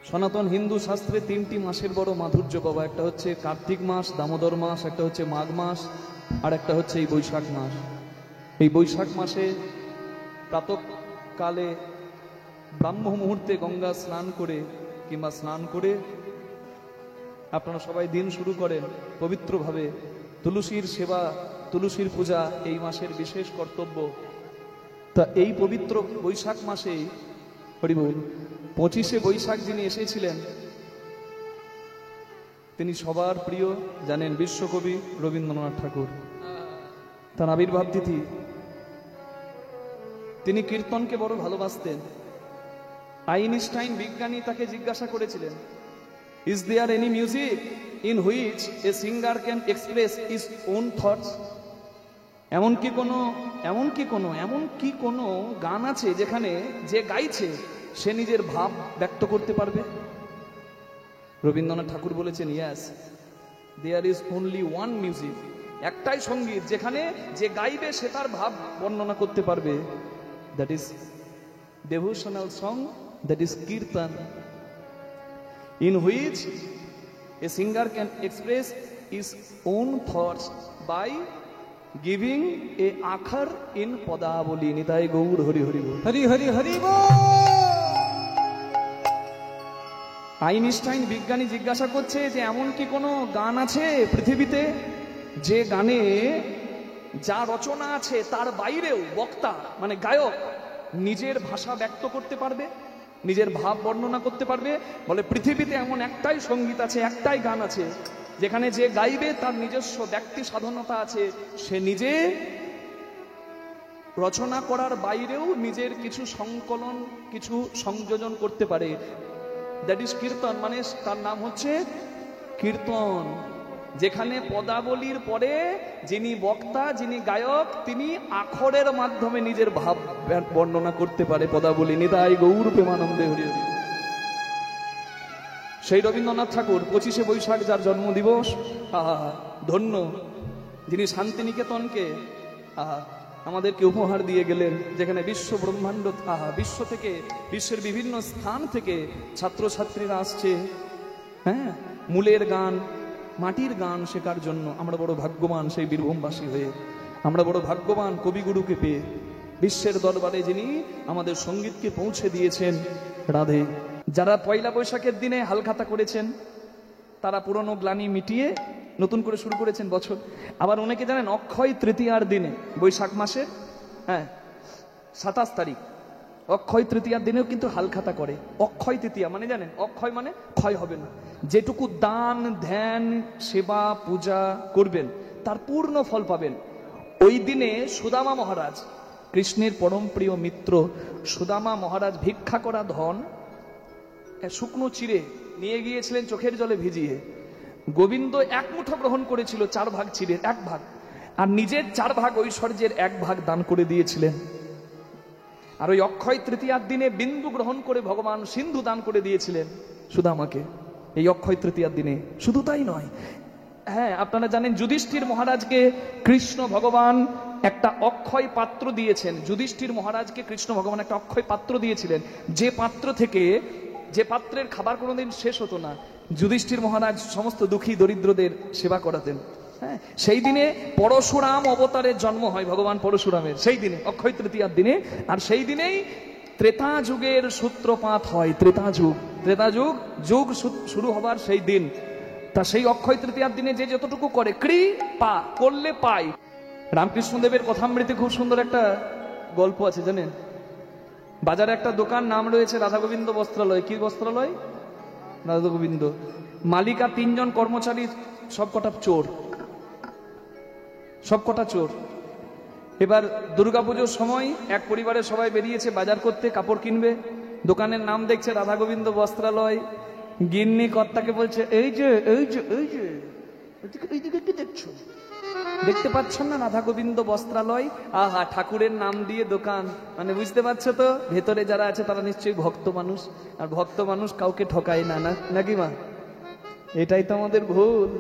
সনাতন হিন্দু শাস্ত্রে তিনটি মাসের বড় মাধুর্য বাবা, একটা হচ্ছে কার্তিক মাস, দামোদর মাস, একটা হচ্ছে মাঘ মাস, আর একটা হচ্ছে এই বৈশাখ মাস। এই বৈশাখ মাসে প্রাতঃকালে ব্রাহ্ম মুহূর্তে গঙ্গা স্নান করে কিংবা স্নান করে আপনারা সবাই দিন শুরু করেন পবিত্রভাবে। তুলসীর সেবা, তুলসীর পূজা এই মাসের বিশেষ কর্তব্য। তা এই পবিত্র বৈশাখ মাসে হরিবল 25শে বৈশাখ যিনি এসেছিলেন তিনি সবার প্রিয়, জানেন, বিশ্বকবি রবীন্দ্রনাথ ঠাকুর। তার আবির্ভাব তিথি। তিনি কীর্তনকে বড় ভালোবাসতেন। আইনস্টাইন বিজ্ঞানী তাকে জিজ্ঞাসা করেছিলেন, is there any music in which a singer can express his own thoughts? এমন কি কোনো গান আছে যেখানে যে গাইছে সে নিজের ভাব ব্যক্ত করতে পারবে? রবীন্দ্রনাথ ঠাকুর বলেছেন, yes, there is only one music, একটাই সঙ্গীত যেখানে যে গাইবে সে তার ভাব বর্ণনা করতে পারবে। That is devotional song, that is kirtan, in which a singer can express his own thoughts by giving a akhar in padavali. Nitai gaur hari hari bol, hari hari hari bol. Einstein বিজ্ঞানী জিজ্ঞাসা করছে যে এমন কি কোনো গান আছে পৃথিবীতে যে গানে যা রচনা আছে তার বাইরেও বক্তা মানে গায়ক নিজের ভাষা ব্যক্ত করতে পারবে, নিজের ভাব বর্ণনা করতে পারবে? বলে পৃথিবীতে এমন একটাই সঙ্গীত আছে, একটাই গান আছে যেখানে যে গাইবে তার নিজস্ব ব্যক্তি স্বাধীনতা আছে, সে নিজে রচনা করার বাইরেও নিজের কিছু সংকলন, কিছু সংযোজন করতে পারে। দ্যাট ইজ কীর্তন, মানে তার নাম হচ্ছে কীর্তন। যেখানে পদাবলীর পরে যিনি বক্তা, যিনি গায়ক, তিনি আখরের মাধ্যমে নিজের ভাব বর্ণনা করতে পারে। পদাবলী। নিতাই গৌর প্রেমানন্দে হরি হরি। সেই রবীন্দ্রনাথ ঠাকুর 25শে বৈশাখ যার জন্মদিবস, ধন্য, যিনি শান্তিনিকেতনকে আমাদেরকে উপহার দিয়ে গেলেন, যেখানে বিশ্ব ব্রহ্মাণ্ড, বিশ্ব থেকে, বিশ্বের বিভিন্ন স্থান থেকে ছাত্রছাত্রীরা আসছে, হ্যাঁ, মূলের গান, মাটির গান শেখার জন্য। আমরা বড় ভাগ্যবান সেই বীরভূমবাসী হয়ে, আমরা বড় ভাগ্যবান কবিগুরুকে পেয়ে, বিশ্বের দরবারে যিনি আমাদের সঙ্গীতকে পৌঁছে দিয়েছেন। রাধে। যারা পয়লা বৈশাখের দিনে হালখাতা করেছেন তারা পুরনো গ্লানি মিটিয়ে নতুন করে শুরু করেছেন বছর। আবার অনেকে জানেন অক্ষয় তৃতীয়ার দিনে, বৈশাখ মাসের 27 তারিখ, অক্ষয় তৃতীয়ার দিনেও কিন্তু হালখাতা করে। অক্ষয় তৃতীয়া মানে জানেন, অক্ষয় মানে ক্ষয় হবে না। যেটুকু দান, ধ্যান, সেবা, পূজা করবেন তার পূর্ণ ফল পাবেন। ওই দিনে সুদামা মহারাজ, কৃষ্ণের পরম প্রিয় মিত্র সুদামা মহারাজ, ভিক্ষা করা ধন শুকনো চিড়ে নিয়ে গিয়েছিলেন চোখের জলে ভিজিয়ে। গোবিন্দ এক মুঠো গ্রহণ করেছিল, 4 ভাগ চিড়ের 1 ভাগ, আর নিজের 4 ভাগ ঐশ্বর্যের 1 ভাগ দান করে দিয়েছিলেন। আর ওই অক্ষয় তৃতীয়ার দিনে বিন্দু গ্রহণ করে ভগবান সিন্ধু দান করে দিয়েছিলেন সুদামাকে, এই অক্ষয় তৃতীয়ার দিনে। শুধু তাই নয়, হ্যাঁ, আপনারা জানেন যুধিষ্ঠির মহারাজকে কৃষ্ণ ভগবান একটা অক্ষয় পাত্র দিয়েছেন। যুধিষ্ঠির মহারাজকে কৃষ্ণ ভগবান একটা অক্ষয় পাত্র দিয়েছিলেন, যে পাত্র থেকে, যে পাত্রের খাবার কোনোদিন শেষ হতো না। যুধিষ্ঠির মহারাজ সমস্ত দুঃখী দরিদ্রদের সেবা করাতেন। হ্যাঁ, সেই দিনে পরশুরাম অবতারের জন্ম হয়, ভগবান পরশুরামের, সেই দিনে অক্ষয় তৃতীয়ার দিনে। আর সেই দিনেই ত্রেতা যুগের সূত্রপাত হয়। ত্রেতা যুগ শুরু হবার সেই দিন। তা সেই অক্ষয় তৃতীয়ার দিনে যে যতটুকু করে, কৃপা করলে পাই। রামকৃষ্ণদেবের কথামৃতে খুব সুন্দর একটা গল্প আছে, জানেন? বাজারে একটা দোকান, নাম রয়েছে রাধা গোবিন্দ বস্ত্রালয়। কি বস্ত্রালয়? রাধা গোবিন্দ। মালিকা 3 জন কর্মচারী, সবকটা চোর। এবার দুর্গাপুজোর সময় এক পরিবারের সবাই বেরিয়েছে বাজার করতে, কাপড় কিনবে। দোকানের নাম দেখছে রাধা গোবিন্দ বস্ত্রালয়। গিন্নি কর্তাকে বলছে, এই যে এইদিকে কি দেখছো? দেখতে পাচ্ছেন না রাধা গোবিন্দ বস্ত্রালয়? আহা, ঠাকুরের নাম দিয়ে দোকান, মানে বুঝতে পারছো তো? ভেতরে যারা আছে তারা নিশ্চয়ই ভক্ত মানুষ, আর ভক্ত মানুষ কাউকে ঠকায় না, নাকি মা? এটাই তো আমাদের ভুল।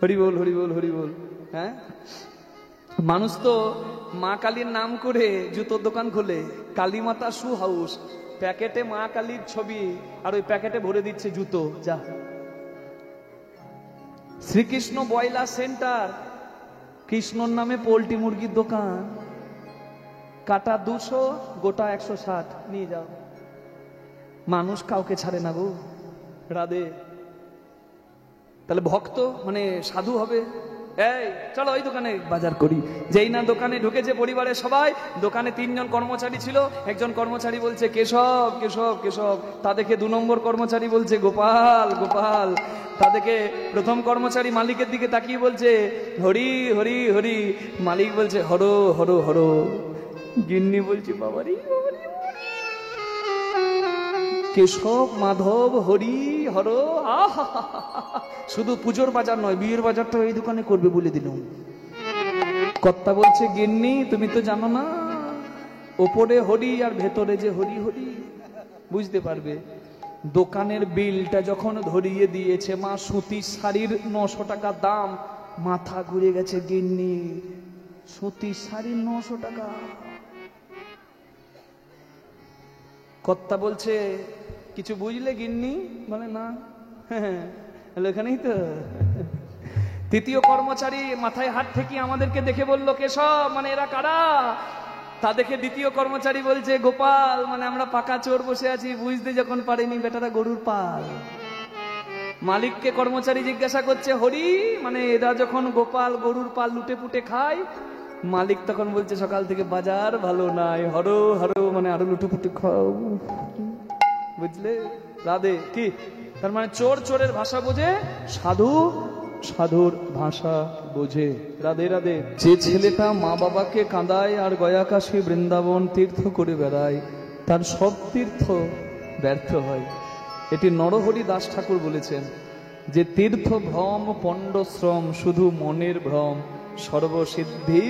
হরি বল, হরি বল, হরি বল। হ্যাঁ, মানুষ তো মা কালীর নাম করে জুতোর দোকান খোলে, কালী মাতা শু হাউস, প্যাকেটে মা কালীর ছবি, আর ওই প্যাকেটে ভরে দিচ্ছে জুতো। যা, শ্রীকৃষ্ণ ব্রয়লার সেন্টার, কৃষ্ণর নামে পোল্ট্রি মুরগির দোকান, কাটা 200, গোটা 160, নিয়ে যাও। মানুষ কাউকে ছাড়ে না গো। রাধে। তাহলে ভক্ত মানে সাধু হবে? এই চলো ওই দোকানে বাজার করি। যেই না দোকানে ঢুকেছে পরিবারের সবাই, দোকানে 3 জন কর্মচারী ছিল। একজন কর্মচারী বলছে কেশব কেশব কেশব, তা দেখে 2 নম্বর কর্মচারী বলছে গোপাল গোপাল। তা দেখে প্রথম কর্মচারী মালিকের দিকে তাকিয়ে বলছে হরি হরি হরি। মালিক বলছে হর হর হর। গিন্নি বলছে বাবারি বাবারি, কেশব মাধব হরি হর। আহা, শুধু পুজোর বাজার নয়, বিয়ের বাজারটা এই দোকানে করবে বলে দিল। কর্তা বলছে গিন্নি তুমি তো জানো না, ওপরে হরি আর ভেতরে যে হরি হরি, বুঝতে পারবে। দোকানের বিলটা যখন ধরিয়ে দিয়েছে মা, সুতির শাড়ির 900 টাকা দাম, মাথা ঘুরে গেছে গিন্নি। সুতির শাড়ির 900 টাকা। কর্তা বলছে কিছু বুঝলে গিন্নি? বলে না। হ্যাঁ, এখানেই তো। তৃতীয় কর্মচারী মাথায় হাত থেকে আমাদেরকে দেখে বললো কেশব মানে এরা কারা? তা দেখে দ্বিতীয় কর্মচারী বলছে গোপাল মানে আমরা পাকা চোর বসে আছি, বুঝতে যখন পারিনি বেটারা গরুর পাল। মালিককে কর্মচারী জিজ্ঞাসা করছে হরি মানে এরা যখন গোপাল গরুর পাল লুটে পুটে খায়। মালিক তখন বলছে সকাল থেকে বাজার ভালো নাই, হরো হরো মানে আরো লুটে পুটে খাও। বুঝলে রাধে? কি তার মানে? চোর চোরের ভাষা বোঝে, সাধু সাধুর ভাষা বোঝে। রাধে রাধে। যে ছেলেটা মা বাবাকে কাঁদায় আর গয়াকাশী বৃন্দাবন তীর্থ করে বেড়ায়, তার সব তীর্থ ব্যর্থ হয়। এটি নরহরি দাস ঠাকুর বলেছেন যে তীর্থ ভ্রম পণ্ড শ্রম, শুধু মনের ভ্রম, সর্বসিদ্ধি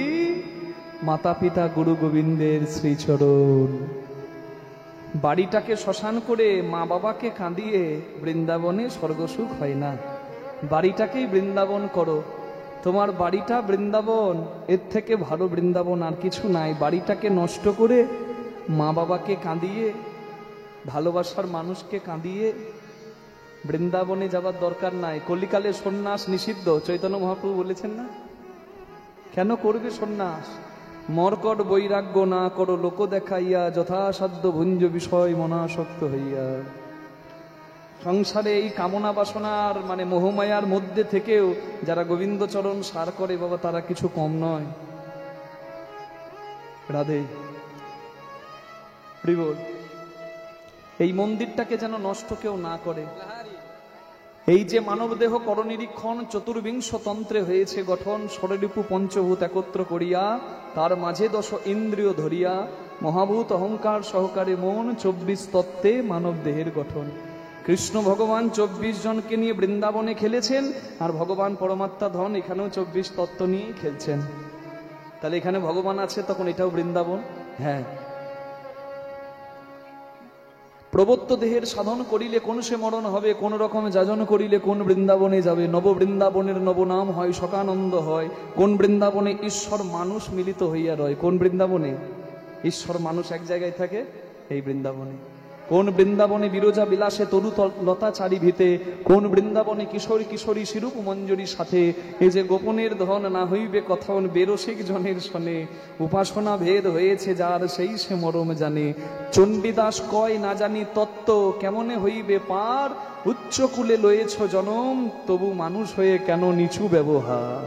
মাতা পিতা গুরু গোবিন্দের শ্রীচরণ। বাড়িটাকে শ্মশান করে মা বাবাকে কাঁদিয়ে বৃন্দাবনে স্বর্গসুখ হয় না। বাড়িটাকেই বৃন্দাবন করো। তোমার বাড়িটা বৃন্দাবন, এর থেকে ভালো বৃন্দাবন আর কিছু নাই। বাড়িটাকে নষ্ট করে মা বাবাকে কাঁদিয়ে, ভালোবাসার মানুষকে কাঁদিয়ে বৃন্দাবনে যাবার দরকার নাই। কলিকালে সন্ন্যাস নিষিদ্ধ, চৈতন্য মহাপ্রভু বলেছেন না? কেন করবে সন্ন্যাস? মর্কট বৈরাগ্য না করো লোক দেখাইয়া, যথাসাধ্য ভুঞ্জ বিষয় মনাসক্ত হইয়া। সংসারে এই কামনা বাসনার মানে মোহমায়ার মধ্যে থেকেও যারা গোবিন্দচরণ সার করে বাবা, তারা কিছু কম নয়। রাধে। এই মন্দিরটাকে যেন নষ্ট কেউ না করে। এই যে মানব দেহ করনিরীক্ষণ চতুর্বিংশ তন্ত্রে হয়েছে গঠন, ষড়রিপু পঞ্চভূত একত্র করিয়া, তার মাঝে 10 ইন্দ্রিয় ধরিয়া, মহাভূত অহংকার সহকারে মন, 24 তত্ত্বে মানব দেহের গঠন। কৃষ্ণ ভগবান 24 জনকে নিয়ে বৃন্দাবনে খেলেছেন, আর ভগবান পরমাত্মা ধন এখানেও 24 তত্ত্ব নিয়ে খেলছেন। তাহলে এখানে ভগবান আছে, তখন এটাও বৃন্দাবন। হ্যাঁ। প্রবত্ত দেহের সাধন করিলে কোন সে মরণ হবে, কোন রকম যাজন করিলে কোন বৃন্দাবনে যাবে। নব বৃন্দাবনের নবনাম হয়, শোকানন্দ হয়। কোন বৃন্দাবনে ঈশ্বর মানুষ মিলিত হইয়া রয়? কোন বৃন্দাবনে ঈশ্বর মানুষ এক জায়গায় থাকে? এই বৃন্দাবনে। কোন বৃন্দাবনে বিরজা বিলাসে তরু লতা চারি ভিতে, কোন বৃন্দাবনে কিশোরী কিশোরী শিরূপ মঞ্জুরির সাথে। এই যে গোপনের ধন না হইবে কথন, বেরসিক জনের শনে, উপাসনা ভেদ হয়েছে যার সেই সে মরম জানে। চণ্ডীদাস কয় না জানি তত্ত্ব, কেমনে হইবে পার, উচ্চ কুলে লয়েছ জনম, তবু মানুষ হয়ে কেন নিচু ব্যবহার।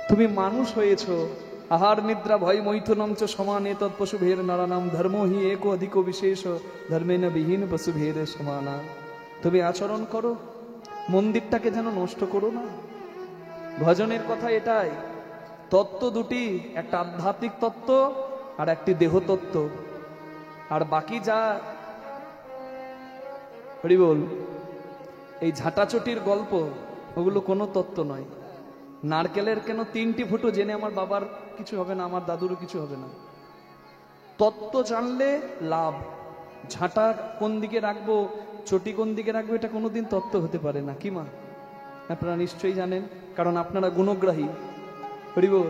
তুমি মানুষ হয়েছ, আহার নিদ্রা ভয় মৈথুনম চ সমানে তৎপশুভের নারানাম, ধর্ম হি এক অধিক বিশেষ, ধর্মে না বিহীন পশুভের সমানা। তুমি আচরণ করো, মন্দিরটাকে যেন নষ্ট করো না। ভজনের কথা এটাই। তত্ত্ব দুটি, একটা আধ্যাত্মিক তত্ত্ব আর একটি দেহ তত্ত্ব। আর বাকি যা হরি বল, এই ঝাঁটাচটির গল্প, ওগুলো কোনো তত্ত্ব নয়। নারকেলের কেন 3টি ফুটো জেনে আমার বাবার কিছু হবে না, আমার দাদুরও কিছু হবে না। তত্ত্ব জানলে লাভ। ঝাঁটা কোন দিকে রাখবো, চটি কোন দিকে রাখবো, এটা কোনোদিন তত্ত্ব হতে পারে না। কি মা? আপনারা নিশ্চয়ই জানেন, কারণ আপনারা গুণগ্রাহী। হরি বল।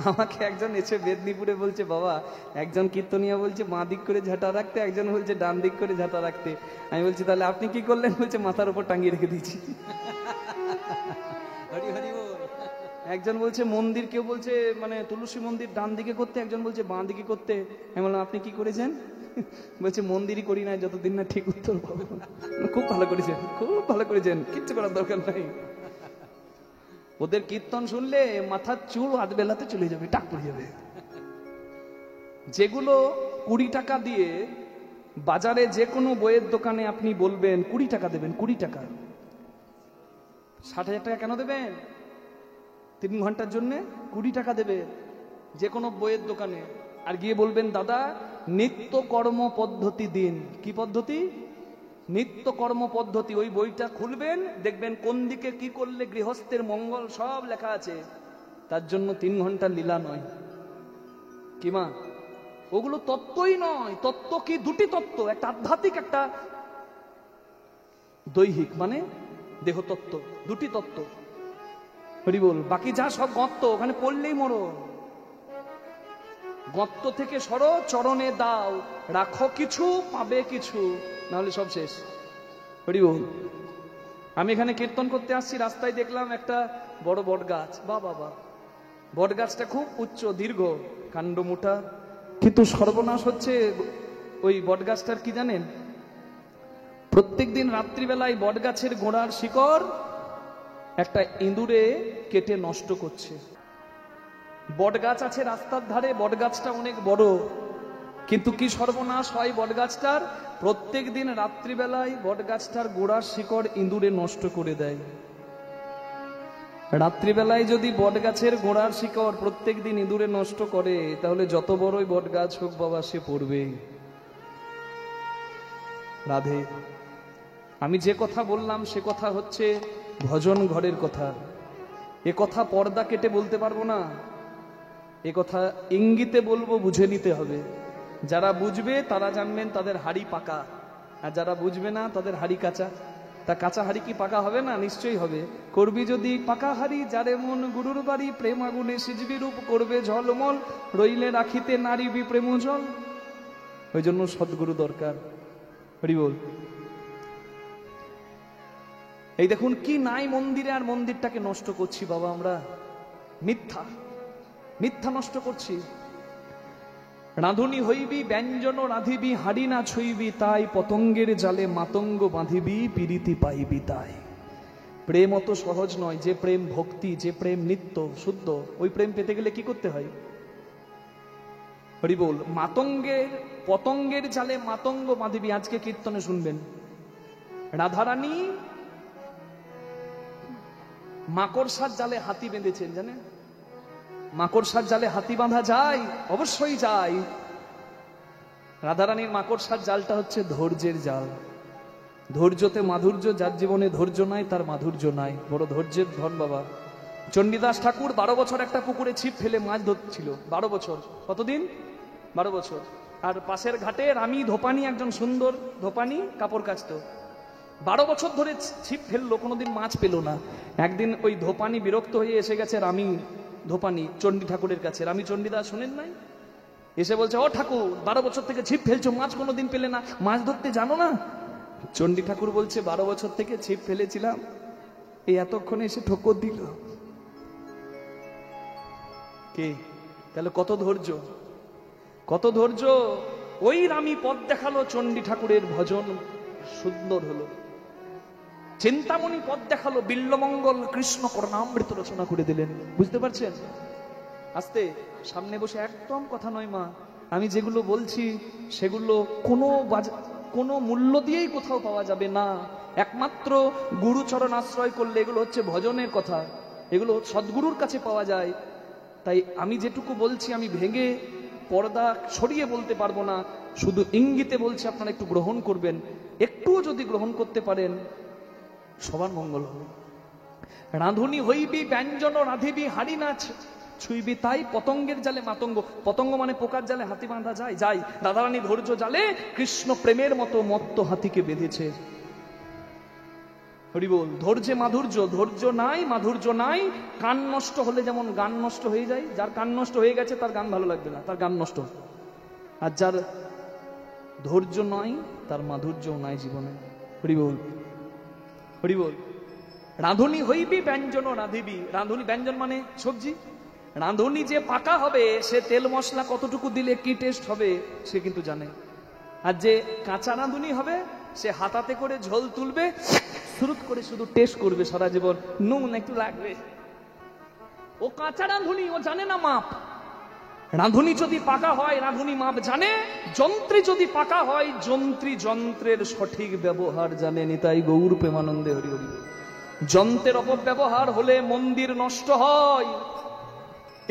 আমাকে একজন এসে মেদিনীপুরে বলছে, বাবা একজন কীর্তনিয়া বলছে বাঁ দিক করে ঝাঁটা রাখতে, একজন বলছে ডান দিক করে ঝাঁটা রাখতে। আমি বলছি তাহলে আপনি কি করলেন? বলছে মাথার উপর টাঙিয়ে রেখে দিয়েছি। একজন বলছে মন্দির, কেউ বলছে মানে তুলসী মন্দির ডান দিকে করতে, একজন বলছে বাঁ দিকে করতে। আমি বললাম আপনি কি করেছেন? বলছে মন্দিরই করি না যতদিন না ঠিক উত্তর পাবো। খুব ভালো করেছেন, খুব ভালো করেছেন, কিচ্ছু করার দরকার নাই। ওদের কীর্তন শুনলে মাথার চুল হাত বেলাতে চলে যাবে, টাক পড়ে যাবে। যেগুলো 20 টাকা দিয়ে বাজারে যে কোনো বইয়ের দোকানে আপনি বলবেন 20 টাকা দেবেন, 20 টাকা, 60,000 টাকা কেন দেবেন? 3 ঘন্টার জন্য 20 টাকা দেবে যে কোনো বইয়ের দোকানে, আর গিয়ে বলবেন দাদা নিত্য কর্ম পদ্ধতি দিন। কি পদ্ধতি? নিত্য কর্ম পদ্ধতি। ওই বইটা খুলবেন, দেখবেন কোন দিকে কি করলে গৃহস্থের মঙ্গল সব লেখা আছে। তার জন্য 3 ঘন্টা লীলা নয়। কি মা? ওগুলো তত্ত্বই নয়। তত্ত্ব কি? দুটি তত্ত্ব, একটা আধ্যাত্মিক, একটা দৈহিক, মানে দেহ তত্ত্ব, দুটি তত্ত্ব। হরি বল। বাকি যা সব গর্ত, ওখানে পড়লেই মরো। গর্ত থেকে সরো, চরণে দাও, রাখো কিছু পাবে কিছু, নাহলে সব শেষ। হরি বল। আমি এখানে কীর্তন করতে আসছি, রাস্তায় দেখলাম একটা বড় বট গাছ। বাবা, বট গাছটা খুব উচ্চ, দীর্ঘ, কাণ্ড মোটা, কিন্তু সর্বনাশ হচ্ছে ওই বট গাছটার কি জানেন? প্রত্যেকদিন রাত্রিবেলায় বট গাছের গোড়ার শিকড় একটা ইঁদুরে কেটে নষ্ট করছে। বট গাছ আছে রাস্তার ধারে, বট গাছটা অনেক বড়, কিন্তু কি সর্বনাশ হয় বট গাছটার? প্রত্যেক দিন রাত্রিবেলায় বট গাছটার গোড়ার শিকড় ইঁদুরে নষ্ট করে দেয়। রাত্রিবেলায় যদি বট গাছের গোড়ার শিকড় প্রত্যেক দিন ইঁদুরে নষ্ট করে, তাহলে যত বড়ই বট গাছ হোক বাবা, সে পড়বে। রাধে। আমি যে কথা বললাম সে কথা হচ্ছে ভজন ঘরের কথা। এ কথা পর্দা কেটে বলতে পারবো না, এ কথা ইঙ্গিতে বলবো, বুঝে নিতে হবে। যারা বুঝবে তারা জানবেন তাদের হাড়ি পাকা, আর যারা বুঝবে না তাদের হাড়ি কাঁচা। তা কাঁচা হাড়ি কি পাকা হবে না? নিশ্চয়ই হবে। করবি যদি পাকা হাড়ি, যারে মন গুরুর বাড়ি, প্রেম আগুনে সিজবি রূপ করবে ঝলমল, রইলে রাখিতে নারিবি প্রেম জল। ওই জন্য সদ্গুরু দরকার। হরি বল। এই দেখুন কি নাই মন্দিরে, আর মন্দিরটাকে নষ্ট করছি বাবা আমরা। মিথ্যা, মিথ্যা নষ্ট করছি। রাঁধুনি হইবি ব্যঞ্জন রাঁধিবি, হাড়ি না ছুইবি তাই, পতঙ্গের জালে মাতঙ্গ বাঁধিবি, পিরিতি পাইবি তাই। প্রেম অত সহজ নয়। যে প্রেম ভক্তি, যে প্রেম নিত্য শুদ্ধ, ওই প্রেম পেতে গেলে কি করতে হয়? হরি বল। পতঙ্গের জালে মাতঙ্গ বাঁধিবি। আজকে কীর্তনে শুনবেন রাধারানী মাকড়সার জালে হাতি বেঁধেছেন, জানেন? মাকড়সার জালে হাতি বাঁধা যায়? অবশ্যই যায়। রাধারানীর মাকড়সার জালটা হচ্ছে ধৈর্যের জাল। ধৈর্যতে মাধুর্য, যার জীবনে ধৈর্য নাই তার মাধুর্য নাই। বড় ধৈর্যের ধন বাবা। চণ্ডীদাস ঠাকুর 12 বছর একটা পুকুরে ছিপ ফেলে মাছ ধরছিল। 12 বছর। কতদিন? 12 বছর। আর পাশের ঘাটে রামি ধোপানি, একজন সুন্দর ধোপানি, কাপড় কাচত। 12 বছর ধরে ছিপ ফেললো, কোনোদিন মাছ পেল না। একদিন ওই ধোপানি বিরক্ত হয়ে এসে গেছে রামি ধোপানি চণ্ডী ঠাকুরের কাছে। রামি চণ্ডীদাস শোনেন নাই? এসে বলছে, ও ঠাকুর 12 বছর থেকে ছিপ ফেলছো, মাছ কোনোদিন পেলে না, মাছ ধরতে জানো না? চণ্ডী ঠাকুর বলছে, 12 বছর থেকে ছিপ ফেলেছিলাম, এই এতক্ষণে এসে ঠোকর দিল। কে? তাহলে কত ধৈর্য, কত ধৈর্য। ওই রামি পথ দেখালো, চণ্ডী ঠাকুরের ভজন সুন্দর হলো। চিন্তামণি পথ দেখালো, বিল্লমঙ্গল কৃষ্ণ করুণামৃত রচনা করে দিলেন। বুঝতে পারছেন? আস্তে, সামনে বসে একদম কথা নয় মা। আমি যেগুলো বলছি সেগুলো কোনো মূল্য দিয়েই কোথাও পাওয়া যাবে না। একমাত্র গুরুচরণ আশ্রয় করলে। এগুলো হচ্ছে ভজনের কথা, এগুলো সদ্গুরুর কাছে পাওয়া যায়। তাই আমি যেটুকু বলছি আমি ভেঙে পর্দা সরিয়ে বলতে পারবো না, শুধু ইঙ্গিতে বলছি, আপনারা একটু গ্রহণ করবেন। একটুও যদি গ্রহণ করতে পারেন সবার মঙ্গল হবে। রাঁধুনি হইবি ব্যঞ্জন রাঁধিবি, হাড়ি না ছুইবি তাই, পতঙ্গের জালে মাতঙ্গ। পতঙ্গ মানে পোকার জালে হাতি বাঁধা যায়? যায়। রাধারানী ধৈর্য জালে কৃষ্ণ প্রেমের মতো মত্ত হাতিকে বেঁধেছে। হরি বল। ধৈর্যে মাধুর্য, ধৈর্য নাই মাধুর্য নাই। কান নষ্ট হলে যেমন গান নষ্ট হয়ে যায়, যার কান নষ্ট হয়ে গেছে তার গান ভালো লাগবে না, তার গান নষ্ট। আর যার ধৈর্য নয় তার মাধুর্যও নাই জীবনে। হরি বল, হরি বল। রাঁধুনি হইবি ব্যঞ্জন রাঁধিবি। রাঁধুনি, ব্যঞ্জন মানে সবজি। রাঁধুনি যে পাকা হবে সে তেল মশলা কতটুকু দিলে কি টেস্ট হবে সে কিন্তু জানে। আর যে কাঁচা রাঁধুনি হবে সে হাতাতে করে ঝোল তুলবে, শুরু করে শুধু টেস্ট করবে সারা জীবন, নুন একটু লাগবে। ও কাঁচা রাঁধুনি, ও জানে না মাপ। রাঁধুনি যদি পাকা হয় রাঁধুনি মাপ জানে, যন্ত্রী যদি পাকা হয় যন্ত্রী যন্ত্রের সঠিক ব্যবহার জানে। নিতাই গৌর প্রেমানন্দে হরি হরি। যন্ত্রের অপব্যবহার হলে মন্দির নষ্ট হয়।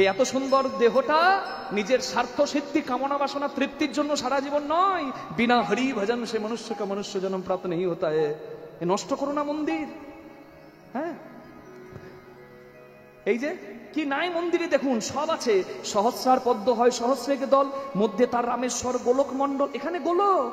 এই এত সুন্দর দেহটা নিজের স্বার্থ সিদ্ধি কামনা বাসনা তৃপ্তির জন্য সারা জীবন নয়। বিনা হরি ভজন সে মনুষ্যকে মনুষ্য জন্ম প্রাপ্ত নেই হতা है। নষ্ট করো না মন্দির। হ্যাঁ, এই যে কি নাই মন্দিরে দেখুন, সব আছে। সহস্রার পদ্ম হয় সহস্রেক দল, মধ্যে তার রামেশ্বর গোলক মণ্ডল। এখানে গোলক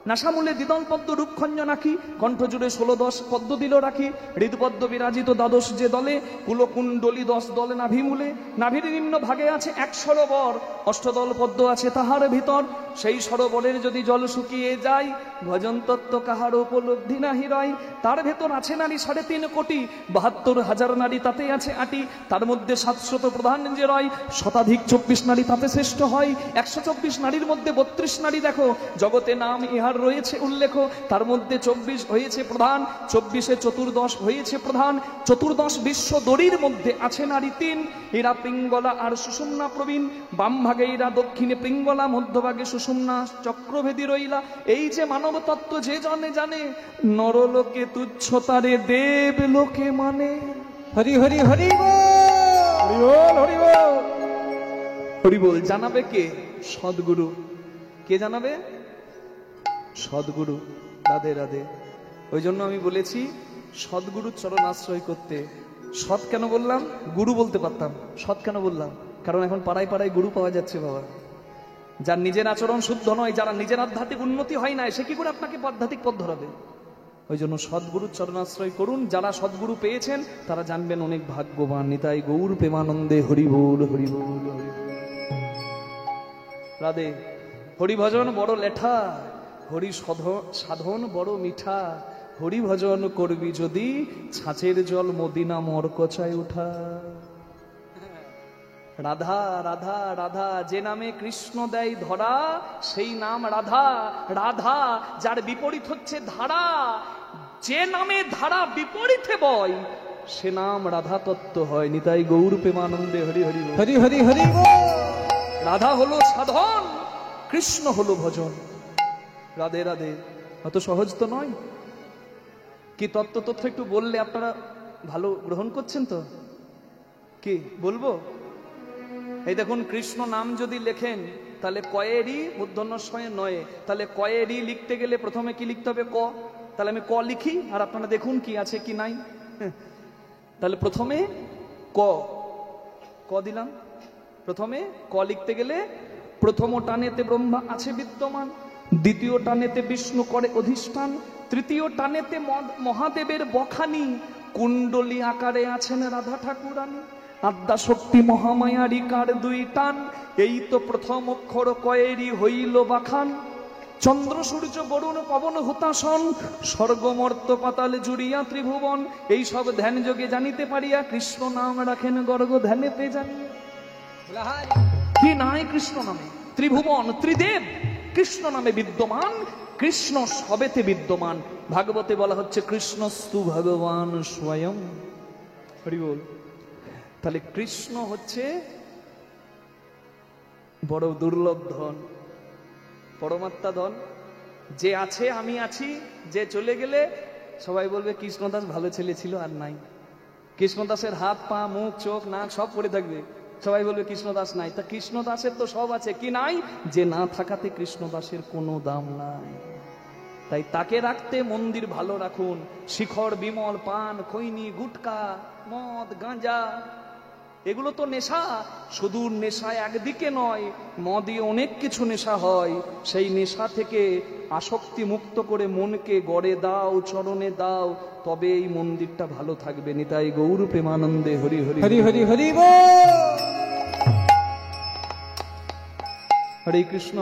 নাসামূলে দ্বিদল পদ্ম রূপখঞ্জ নাকি, কণ্ঠ জুড়ে 16-10 পদ্ম দিল রাখি। হৃদপদ্ম বিরাজিত দ্বাদশ যে দলে, কুলকুণ্ডলী 10 দলে নাভিমূলে। নাভির নিম্ন ভাগে আছে 1 সরোবর, অষ্টদল পদ্ম আছে তাহার ভিতর। সেই সরোবরের যদি জল শুকিয়ে যায়, ভজন তত্ত্ব কাহার উপলব্ধি নাহি রয়। তার ভেতর আছে নারী 3.5 কোটি, 72,000 নারী তাতে আছে আটি। তার মধ্যে 700 প্রধান যে রয়, শতাধিক 24 নারী তাতে শ্রেষ্ঠ হয়। 124 নারীর মধ্যে 32 নারী দেখো, জগতে নাম ইহার রয়েছে উল্লেখ। তার মধ্যে 24 হয়েছে প্রধান, 24-এ 14 হয়েছে প্রধান। 14 বিশ্ব দড়ির মধ্যে আছে নারী 3, এরা পিঙ্গলা আর সুষুম্না প্রবীণ। বাম ভাগে এরা, দক্ষিণে পিঙ্গলা, মধ্যভাগে সুষুম্না চক্রভেদী রইলা। এই যে মানব তত্ত্ব যে জানে জানে, নরলোকে তুচ্ছ তারে দেব লোকে মানে। হরি হরি হরি হরি বল, হরি বল, হরি বল। জানাবে কে? সদ্গুরু। কে জানাবে? সদ্গুরু। রাধে রাধে। ওই জন্য আমি বলেছি সদ্গুরুর চরণ আশ্রয় করতে। সৎ কেন বললাম? গুরু বলতে পারতাম, সৎ কেন বললাম? কারণ এখন পাড়ায় পাড়ায় গুরু পাওয়া যাচ্ছে বাবা। যার নিজের আচরণ শুদ্ধ নয়, যারা নিজের আধ্যাত্মিক উন্নতি হয় না, সে কি করে আপনাকে আধ্যাত্মিক পথ ধরাবে? ওই জন্য সদ্গুরুর চরণাশ্রয় করুন। যারা সদ্গুরু পেয়েছেন তারা জানবেন অনেক ভাগ্যবান। নিতাই গৌর প্রেমানন্দে হরি বল, হরি বল, হরি বল। রাধে। হরি ভজন বড় লেঠা, হরি সাধন বড় মিঠা। হরি ভজন করবি যদি, ছাঁচের জল মদিনা মর কচায় উঠা। রাধা রাধা রাধা, যে নামে কৃষ্ণ দেয় ধরা সেই নাম রাধা। রাধা যার বিপরীত হচ্ছে ধারা, যে নামে ধারা বিপরীতে বয় সে নাম রাধা তত্ত্ব হয়। নিতাই গৌর প্রেমানন্দে হরি হরি হরি হরি হরি। রাধা হলো সাধন, কৃষ্ণ হলো ভজন। রাধে রাধে। অত সহজ তো নয়। কি তত্ত্ব তথ্য একটু বললে আপনারা ভালো গ্রহণ করছেন তো? কি বলবো? এই দেখুন, কৃষ্ণ নাম যদি লেখেন তাহলে কয়েরই মূর্ধন্য নয়, তাহলে কয়েরই লিখতে গেলে প্রথমে কি লিখতে হবে? ক। তাহলে আমি ক লিখি আর আপনারা দেখুন কি আছে কি নাই। তাহলে প্রথমে ক, ক দিলাম। প্রথমে ক লিখতে গেলে প্রথম টানেতে ব্রহ্মা আছে বিদ্যমান, দ্বিতীয় টানেতে বিষ্ণু করে অধিষ্ঠান, তৃতীয় টানেতে মহাদেবের বখানি, কুণ্ডলী আকারে আছেন রাধা ঠাকুরানী, আদ্যা শক্তি মহামায়ারি কার 2 টান। এই তো প্রথম অক্ষর কয়েরই হইল বাখান। চন্দ্র সূর্য বরুণ পবন হুতাসন, স্বর্গমর্ত পাতাল জুড়িয়া ত্রিভুবন। এই সব ধ্যান যোগে জানিতে পারিয়া, কৃষ্ণ নাম রাখেন গর্গ ধ্যানেতে জানিয়া। কি নাই কৃষ্ণ নামে? ত্রিভুবন ত্রিদেব কৃষ্ণ নামে বিদ্যমান। কৃষ্ণ সবেতে বিদ্যমান। ভাগবতে বলা হচ্ছে কৃষ্ণস্তু ভগবান স্বয়ং। হরি বল। তাহলে কৃষ্ণ হচ্ছে বড় দুর্লভ ধন, পরমাত্মা ধন। যে আছে আমি আছি, যে চলে গেলে সবাই বলবে কৃষ্ণদাস ভালো ছেলে ছিল, আর নাই। কৃষ্ণদাসের হাত পা মুখ চোখ নাক সব পড়ে থাকবে, সবাই বলবে কৃষ্ণদাস নাই। তা কৃষ্ণদাসের তো সব আছে, কি নাই? যে না থাকাতে কৃষ্ণদাসের কোনো দাম নাই। তাই তাকে রাখতে মন্দির ভালো রাখুন। শিখর বিমল পান খৈনি গুটকা মদ গাঁজা এগুলো তো নেশা। শুধু নেশা একদিকে নয়, মদে অনেক কিছু নেশা হয়। সেই নেশা থেকে আসক্তি মুক্ত করে মনকে গড়ে দাও, চরণে দাও, তবে এই মন্দিরটা ভালো থাকবে। নিতাই গৌর প্রেমানন্দে হরি হরি হরি হরি হরি বল। হরে কৃষ্ণ।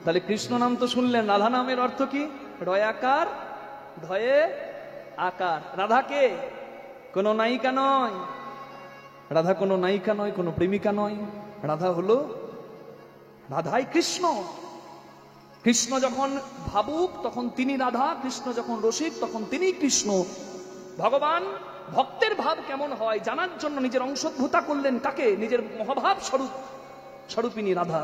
তাহলে কৃষ্ণ নাম তো শুনলেন, রাধা নামের অর্থ কি? রয়াকার ধয়ে আকার। রাধা কে? কোনো নায়িকা নয়, রাধা কোনো নায়িকা নয়, কোনো প্রেমিকা নয়। রাধা হলো, রাধাই কৃষ্ণ। কৃষ্ণ যখন ভাবুক তখন তিনি রাধা, কৃষ্ণ যখন রসিক তখন তিনি কৃষ্ণ। ভগবান ভক্তের ভাব কেমন হয় জানার জন্য নিজের অংশভূতা করলেন কাকে? নিজের মহাভাব স্বরূপ স্বরূপিনী রাধা।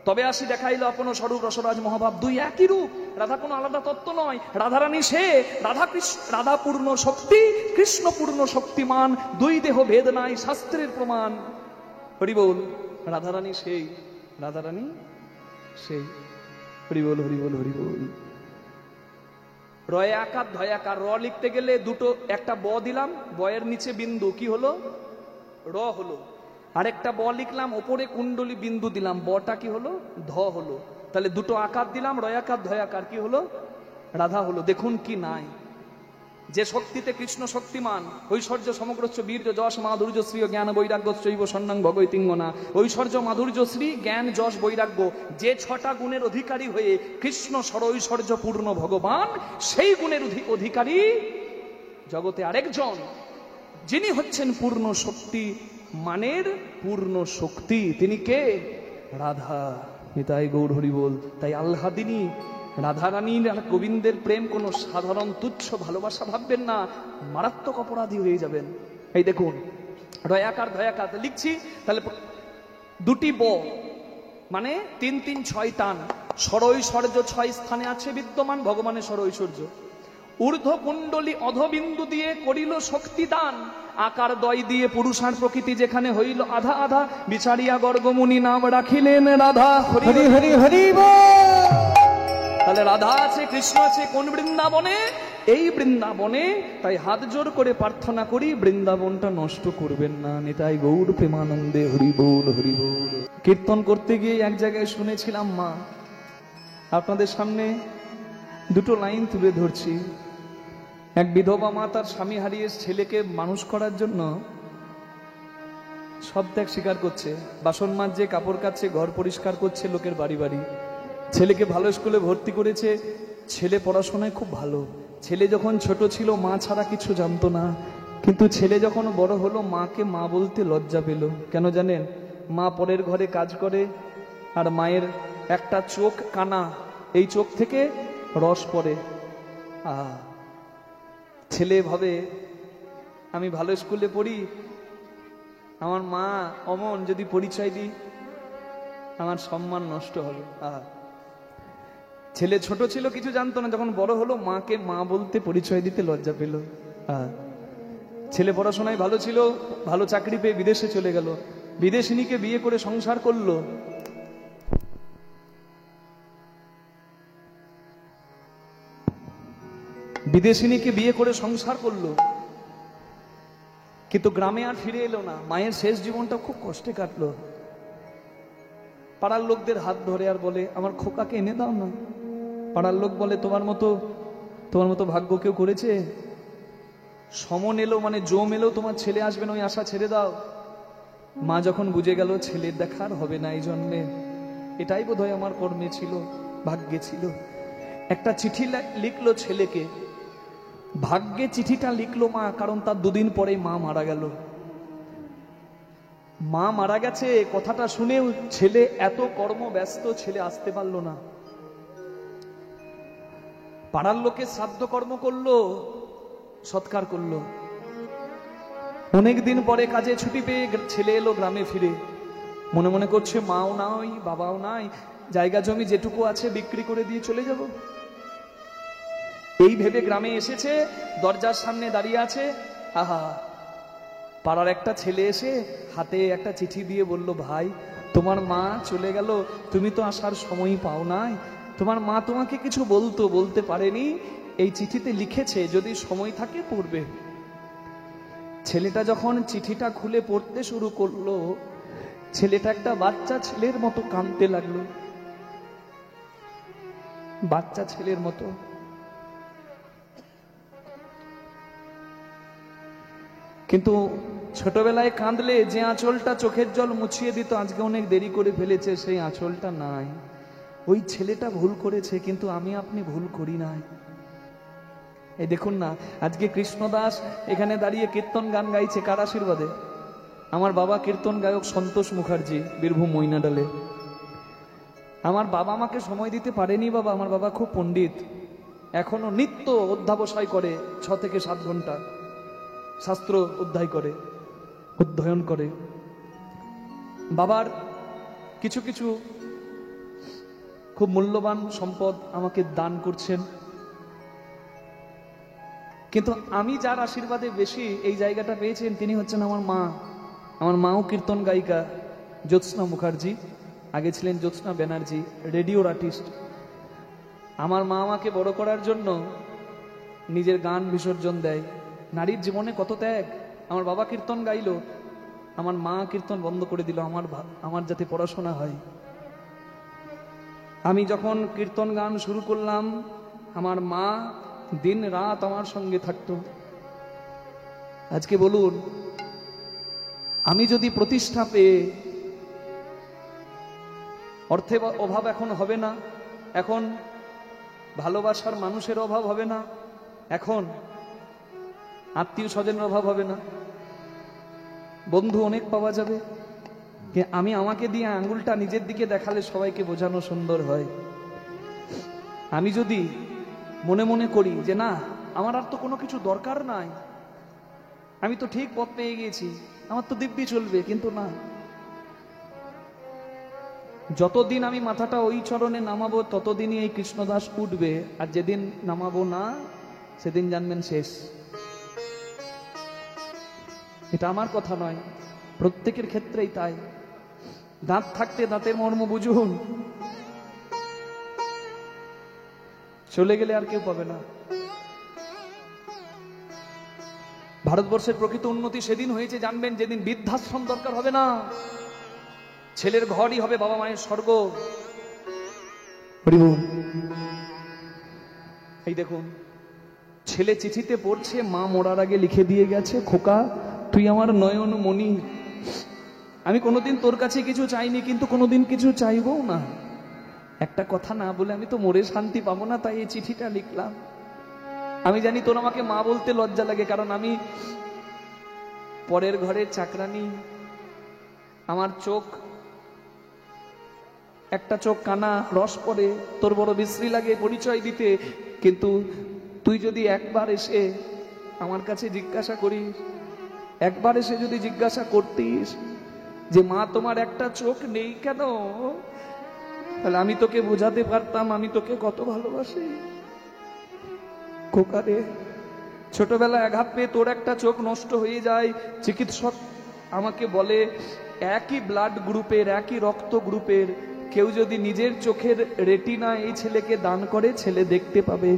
তবে আসি দেখাইল আপন স্বরূপ রসরাজ মহাভাব, দুই একই রূপ। রাধা কোনো আলাদা তত্ত্ব নয়, রাধারানী সে। রাধা কৃষ্ণ, রাধা পূর্ণ শক্তি, কৃষ্ণ পূর্ণ শক্তিমান। দুই দেহ ভেদ নাই, শাস্ত্রের প্রমাণ। হরি বল। রাধারানী সেই, রাধারানী সেই। হরি বল হরি বল হরি বল। রয়ে আকার ধয় আকার। র লিখতে গেলে দুটো, একটা ব দিলাম, বয়ের নিচে বিন্দু, কি হলো? র হলো। আরেকটা ব লিখলাম, ওপরে কুণ্ডলী বিন্দু দিলাম, বটা কি হলো? ধ হলো। তাহলে দুটো আকার দিলাম, রয়াকার ধয়াকার, কি হলো? রাধা হলো। দেখুন কি নাই! যে শক্তিতে কৃষ্ণ শক্তিমান, ঐশ্বর্য সমগ্রস্য বীর্য যশ মাধুর্য শ্রী জ্ঞান বৈরাগ্য শৈব সন্ন্যাং ভগৈতিঙ্গনা। ঐশ্বর্য মাধুর্য শ্রী জ্ঞান যশ বৈরাগ্য, যে ছটা গুণের অধিকারী হয়ে কৃষ্ণ সরৈশ্বর্য পূর্ণ ভগবান, সেই গুণের অধিকারী জগতে আরেকজন, যিনি হচ্ছেন পূর্ণ শক্তি মানের পূর্ণ শক্তি। তিনি কে? রাধা। নিতাই গৌর হরি বল। তাই আল্লাদিনী রাধারানীর আর গোবিন্দের প্রেম কোনো সাধারণ তুচ্ছ ভালোবাসা ভাববেন না, মারাত্মক অপরাধী হয়ে যাবেন। এই দেখুন, রয়াকার ধয়াকার লিখছি। তাহলে দুটি ব মানে ৩ ৩ ৬ টান। সরৈশ্বর্য ৬ স্থানে আছে বিদ্যমান, ভগবানের সরৈশ্বর্য। ঊর্ধ্ব কুণ্ডলী অধবিন্দু দিয়ে করিল শক্তি দান। আকার দয় দিয়ে পুরুষার প্রকৃতি যেখানে হইল আধা আধা। বিচারিয়া গর্গমুনি নাম রাখিলেন রাধা। হরি হরি হরি বল। তাহলে রাধা আছে, কৃষ্ণ আছে কোন বৃন্দাবনে? এই বৃন্দাবনে। তাই হাত জোর করে প্রার্থনা করি, বৃন্দাবনটা নষ্ট করবেন না। নিতাই গৌর প্রেমানন্দে হরি বল হরি বল। কীর্তন করতে গিয়ে এক জায়গায় শুনেছিলাম মা, আপনাদের সামনে দুটো লাইন তুলে ধরছি। এক বিধবা মা তার স্বামী হারিয়ে ছেলেকে মানুষ করার জন্য সব ত্যাগ স্বীকার করছে। বাসন মাজছে, কাপড় কাচ্ছে, ঘর পরিষ্কার করছে লোকের বাড়ি বাড়ি। ছেলেকে ভালো স্কুলে ভর্তি করেছে, ছেলে পড়াশোনায় খুব ভালো। ছেলে যখন ছোট ছিল মা ছাড়া কিছু জানতো না, কিন্তু ছেলে যখন বড় হলো মাকে মা বলতে লজ্জা পেল। কেন জানেন? মা পরের ঘরে কাজ করে, আর মায়ের একটা চোখ কানা, এই চোখ থেকে রস পড়ে। ছেলে ভাবে আমি ভালো স্কুলে পড়ি, আমার মা অমন, যদি পরিচয় দিই আমার সম্মান নষ্ট হবে। ছেলে ছোট ছিল, কিছু জানতো না, যখন বড় হলো মাকে মা বলতে পরিচয় দিতে লজ্জা পেল। ছেলে পড়াশোনায় ভালো ছিল, ভালো চাকরি পেয়ে বিদেশে চলে গেল, বিদেশিনীকে বিয়ে করে সংসার করলো। বিদেশিনীকে বিয়ে করে সংসার করলো, কিন্তু গ্রামে আর ফিরে এলো না। মায়ের শেষ জীবনটা খুব কষ্টে কাটলো। পাড়ার লোকদের হাত ধরে আর বলে আমার খোকাকে এনে দাও না। পাড়ার লোক বলে তোমার মতো ভাগ্য কেউ করেছে? সমন এলো মানে জম এলো, তোমার ছেলে আসবে না, ওই আশা ছেড়ে দাও। মা যখন বুঝে গেল ছেলের দেখার হবে না এই জন্মে, এটাই বোধহয় আমার কর্মে ছিল, ভাগ্যে ছিল, একটা চিঠি লিখলো ছেলেকে। ভাগ্যে চিঠিটা লিখলো মা, কারণ তার দুদিন পরে মা মারা গেল। মা মারা গেছে কথাটা শুনেও ছেলে এত কর্মব্যস্ত, ছেলে আসতে পারলো না। পাড়ার লোকে শ্রাদ্ধ কর্ম করলো, সৎকার করলো। অনেকদিন পরে কাজে ছুটি পেয়ে ছেলে এলো গ্রামে ফিরে, মনে মনে করছে মাও নাই বাবাও নাই, জায়গা জমি যেটুকু আছে বিক্রি করে দিয়ে চলে যাব। এই ভেবে গ্রামে এসেছে, দরজার সামনে দাঁড়িয়ে আছে। আহা, পাড়ার একটা ছেলে এসে হাতে একটা চিঠি দিয়ে বলল, ভাই তোমার মা চলে গেল, তুমি তো আসার সময় পাও নাই, তোমার মা তোমাকে কিছু বলতে পারেনি, এই চিঠিতে লিখেছে যদি সময় থাকে পড়বে। ছেলেটা যখন চিঠিটা খুলে পড়তে শুরু করলো, ছেলেটা একটা বাচ্চা ছেলের মতো কাঁদতে লাগলো, বাচ্চা ছেলের মতো। কিন্তু ছোটবেলায় কাঁদলে যে আঁচলটা চোখের জল মুছিয়ে দিত, আজকে অনেক দেরি করে ফেলেছে, সেই আঁচলটা নাই। ওই ছেলেটা ভুল করেছে, কিন্তু আমি আপনি ভুল করি নাই। এই দেখুন না, আজকে কৃষ্ণদাস এখানে দাঁড়িয়ে কীর্তন গান গাইছে, কার আশীর্বাদে? আমার বাবা কীর্তন গায়ক সন্তোষ মুখার্জি, বীরভূম মৈনাডালে। আমার বাবা আমাকে সময় দিতে পারেনি বাবা, আমার বাবা খুব পণ্ডিত, এখনো নিত্য অধ্যাবসায় করে, 6 থেকে 7 ঘন্টা শাস্ত্র অধ্যয়ন করে। বাবার কিছু কিছু খুব মূল্যবান সম্পদ আমাকে দান করছেন, কিন্তু আমি যার আশীর্বাদে বেশি এই জায়গাটা পেয়েছেন, তিনি হচ্ছেন আমার মা। আমার মাও কীর্তন গায়িকা, জ্যোৎস্না মুখার্জি, আগে ছিলেন জ্যোৎস্না ব্যানার্জি, রেডিওর আর্টিস্ট। আমার মা আমাকে বড় করার জন্য নিজের গান বিসর্জন দেয়। নারীর জীবনে কত ত্যাগ। আমার বাবা কীর্তন গাইলো, আমার মা কীর্তন বন্ধ করে দিল আমার যাতে পড়াশোনা হয়। আমি যখন কীর্তন গান শুরু করলাম, আমার মা দিন রাত আমার সঙ্গে থাকতো। আজকে বলুন, আমি যদি প্রতিষ্ঠা পেয়ে, অর্থের অভাব এখন হবে না, এখন ভালোবাসার মানুষের অভাব হবে না, এখন আত্মীয় স্বজনের অভাব হবে না, বন্ধু অনেক পাওয়া যাবে। আমি আমাকে দিয়ে আঙ্গুলটা নিজের দিকে দেখালে সবাইকে বোঝানো সুন্দর হয়। আমি যদি মনে মনে করি যে না, আমার আর তো কোনো কিছু দরকার নাই, আমি তো ঠিক পথ পেয়ে গিয়েছি, আমার তো দিব্যি চলবে, কিন্তু না, যতদিন আমি মাথাটা ওই চরণে নামাবো ততদিনই এই কৃষ্ণদাস উঠবে, আর যেদিন নামাবো না সেদিন জানবেন শেষ। এটা আমার কথা নয়, প্রত্যেকের ক্ষেত্রেই তাই। দাঁত থাকতে দাঁতের মর্ম বুঝুন, চলে গেলে আর কেউ পাবে না। ভারতবর্ষের প্রকৃত উন্নতি সেদিন হয়েছে জানবেন যেদিন বৃদ্ধাশ্রম দরকার হবে না, ছেলের ঘরই হবে বাবা মায়ের স্বর্গ। এই দেখুন, ছেলে চিঠিতে পড়ছে, মা মরার আগে লিখে দিয়ে গেছে, খোকা তুই আমার নয়ন মণি, আমি কোনোদিন তোর কাছে কিছু চাইনি, কিন্তু কোনোদিন কিছু চাইবও না। একটা কথা না বলে আমি তো মরে শান্তি পাবো না, তাই এই চিঠিটা লিখলাম। আমি জানি তোর আমাকে মা বলতে লজ্জা লাগে, কারণ আমি পরের ঘরের চাকরানি, আমার চোখ, একটা চোখ কানা, রস পড়ে, তোর বড় বিশ্রী লাগে পরিচয় দিতে। কিন্তু তুই যদি একবার এসে আমার কাছে জিজ্ঞাসা করিস, একবার এসে যদি জিজ্ঞাসা করতিস যে মা তোমার একটা চোখ নেই কেন, তাহলে আমি তোকে বোঝাতে পারতাম আমি তোকে কত ভালোবাসি। খোকারে, ছোটবেলায় আঘাত পেয়ে তোর একটা চোখ নষ্ট হয়ে যায়, চিকিৎসক আমাকে বলে একই ব্লাড গ্রুপের, একই রক্ত গ্রুপের কেউ যদি নিজের চোখের রেটিনা এই ছেলেকে দান করে, ছেলে দেখতে পাবে।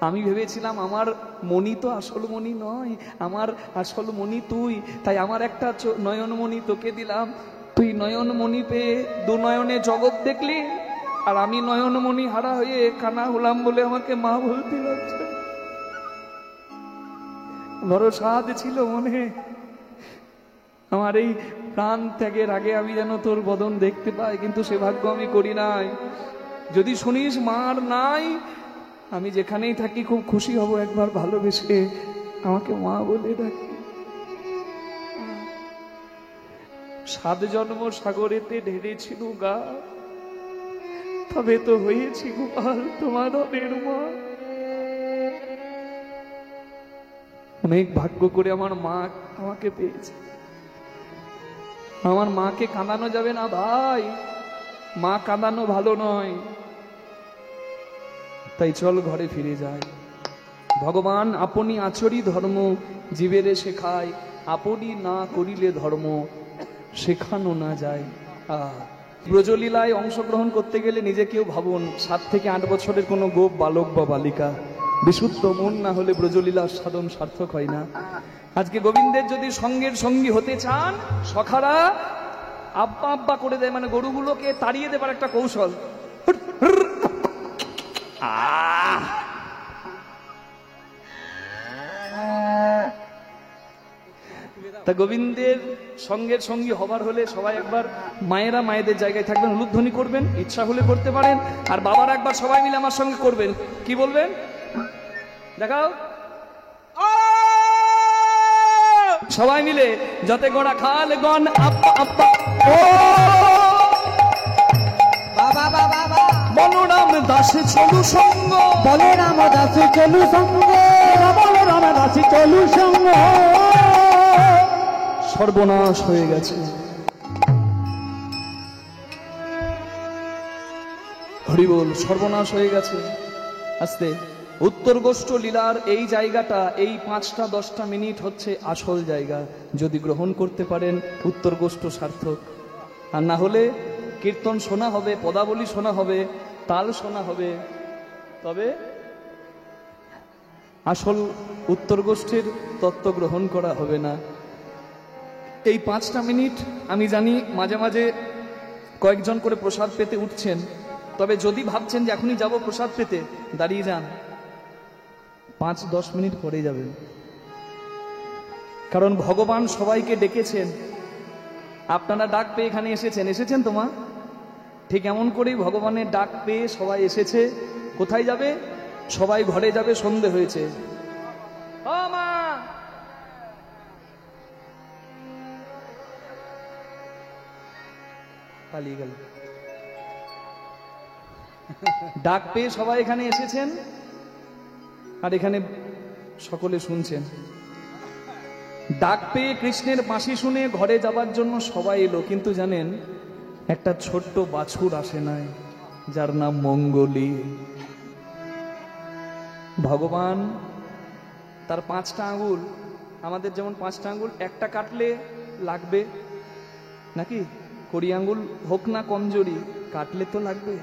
আমি ভেবেছিলাম আমার মণি তো আসল মণি নয়, আমার আসল মণি তুই, তাই আমার একটা নয়নমণি তোকে দিলাম। তুই নয়নমণি পেয়ে দু নয়নে জগৎ দেখলি, আর আমি নয়নমণি হারা হয়ে কানা হলাম বলে আমাকে মা বলতে হচ্ছে। বড় স্বাদ ছিল মনে, আমার এই প্রাণ ত্যাগের আগে আমি যেন তোর বদন দেখতে পাই, কিন্তু সে ভাগ্য আমি করি নাই। যদি শুনিস মার নাই, আমি যেখানেই থাকি খুব খুশি হব একবার ভালোবেসে আমাকে মা বলে ডাকি। 7 জন্ম সাগরেতে ঢেড়েছিল গা, তবে তো হয়েছি গোপাল তোমার অনের মা। অনেক ভাগ্য করে আমার মা আমাকে পেয়েছে। আমার মাকে কাঁদানো যাবে না ভাই, মা কাঁদানো ভালো নয়। তাই চল ঘরে ফিরে যায়। ভগবান আপনি আচরি ধর্ম জীবেরে শেখায়, আপনি না করিলে ধর্ম শেখানো না যায়। ব্রজলীলায় অংশগ্রহণ করতে গেলে নিজেকেও ভাবুন, 7 থেকে 8 বছরের কোনো গোপ বালক বা বালিকা, বিশুদ্ধ মন না হলে ব্রজলীলা সাধন সার্থক হয় না। আজকে গোবিন্দের যদি সঙ্গের সঙ্গী হতে চান, সখারা আব্বা আব্বা করে দেয়, মানে গরুগুলোকে তাড়িয়ে দেবার একটা কৌশল। তা গোবিন্দের সঙ্গের সঙ্গী হবার হলে সবাই একবার, মায়েরা মায়েদের জায়গায় থাকবেন, উলুধ্বনি করবেন, ইচ্ছা হলে করতে পারেন। আর বাবারা একবার সবাই মিলে আমার সঙ্গে করবেন। কি বলবেন দেখাও, সবাই মিলে, যতে গোড়া খাল গণ আব্বা আব্বা ও বাবা বাবা বাবা, বলরাম দাসে চলু সঙ্গ, বলরাম দাসে চলু সঙ্গ, বলরাম দাসে চলু সঙ্গ। সর্বনাশ হয়ে গেছে। হরি বল, সর্বনাশ হয়ে গেছে। আস্তে, উত্তর গোষ্ঠ লীলার এই জায়গাটা, এই 5-10 মিনিট হচ্ছে আসল জায়গা। যদি গ্রহণ করতে পারেন উত্তর গোষ্ঠ সার্থক, আর না হলে কীর্তন শোনা হবে, পদাবলী শোনা হবে, তাল শোনা হবে, তবে আসল উত্তর গোষ্ঠীর তত্ত্ব গ্রহণ করা হবে না। এই 5টা মিনিট আমি জানি মাঝে মাঝে কয়েকজন করে প্রসাদ পেতে উঠছেন, তবে যদি ভাবছেন যে এখনই যাব প্রসাদ পেতে, দাঁড়িয়ে যান, 5-10 মিনিট পরে যাবেন। কারণ ভগবান সবাইকে ডেকেছেন। আপনারা ডাক পেয়ে এখানে এসেছেন তো মা? ঠিক এমন করেই ভগবানের ডাক পেয়ে সবাই এসেছে। কোথায় যাবে? সবাই ঘরে যাবে, সন্ধে হয়েছে। ও মা, পালিয়ে গেল। ডাক পেয়ে সবাই এখানে এসেছেন, আর এখানে সকলে শুনছেন। ডাক পেয়ে কৃষ্ণের বাঁশি শুনে ঘরে যাবার জন্য সবাই এলো, কিন্তু জানেন একটা ছোট্ট বাছুর আসে নাই, যার নাম মঙ্গলী। ভগবান তার 5টা আঙ্গুল, আমাদের যেমন 5টা আঙ্গুল, একটা কাটলে লাগবে নাকি? কড়ি আঙ্গুল হোক না কমজোরি, কাটলে তো লাগবে।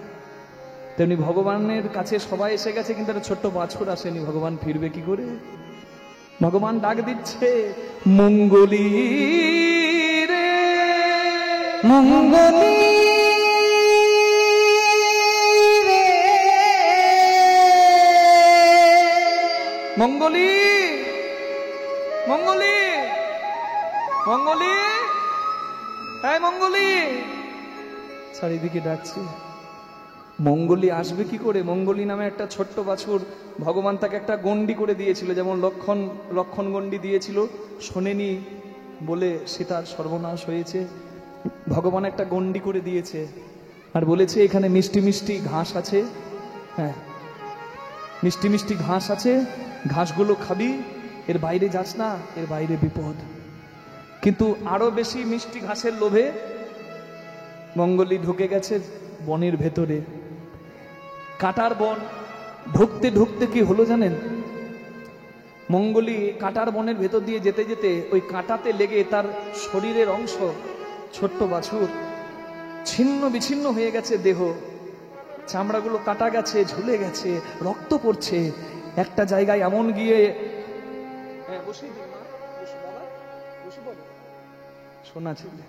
তেমনি ভগবানের কাছে সবাই এসে গেছে, কিন্তু একটা ছোট্ট বাছুর আসেনি। ভগবান ফিরবে কি করে? ভগবান ডাক দিচ্ছে, মঙ্গলী রে মঙ্গলী রে, মঙ্গলী, মঙ্গলী, মঙ্গলী, হ্যাঁ মঙ্গলী। চারিদিকে ডাকছে, মঙ্গলী আসবে কি করে? মঙ্গলী নামে একটা ছোট্ট বাছুর, ভগবান তাকে একটা গন্ডি করে দিয়েছিল, যেমন লক্ষণ গন্ডি দিয়েছিল, শোনেনি বলে সীতার সর্বনাশ হয়েছে। ভগবান একটা গন্ডি করে দিয়েছে, আর বলেছে এখানে মিষ্টি মিষ্টি ঘাস আছে, হ্যাঁ মিষ্টি মিষ্টি ঘাস আছে, ঘাসগুলো খাবি, এর বাইরে যাস না, এর বাইরে বিপদ। কিন্তু আরো বেশি মিষ্টি ঘাসের লোভে মঙ্গলী ঢুকে গেছে বনের ভেতরে। কাটার বন, ঢুকতে ঢুকতে কি হলো জানেন? মঙ্গলী কাটার বনের ভেতর দিয়ে যেতে যেতে ওই কাঁটাতে লেগে তার শরীরের অংশ, ছোট্ট বাছুর, ছিন্ন বিচ্ছিন্ন হয়ে গেছে দেহ, চামড়াগুলো কাটা গেছে, ঝুলে গেছে, রক্ত পড়ছে। একটা জায়গায় এমন গিয়ে, শোনা ছেলে,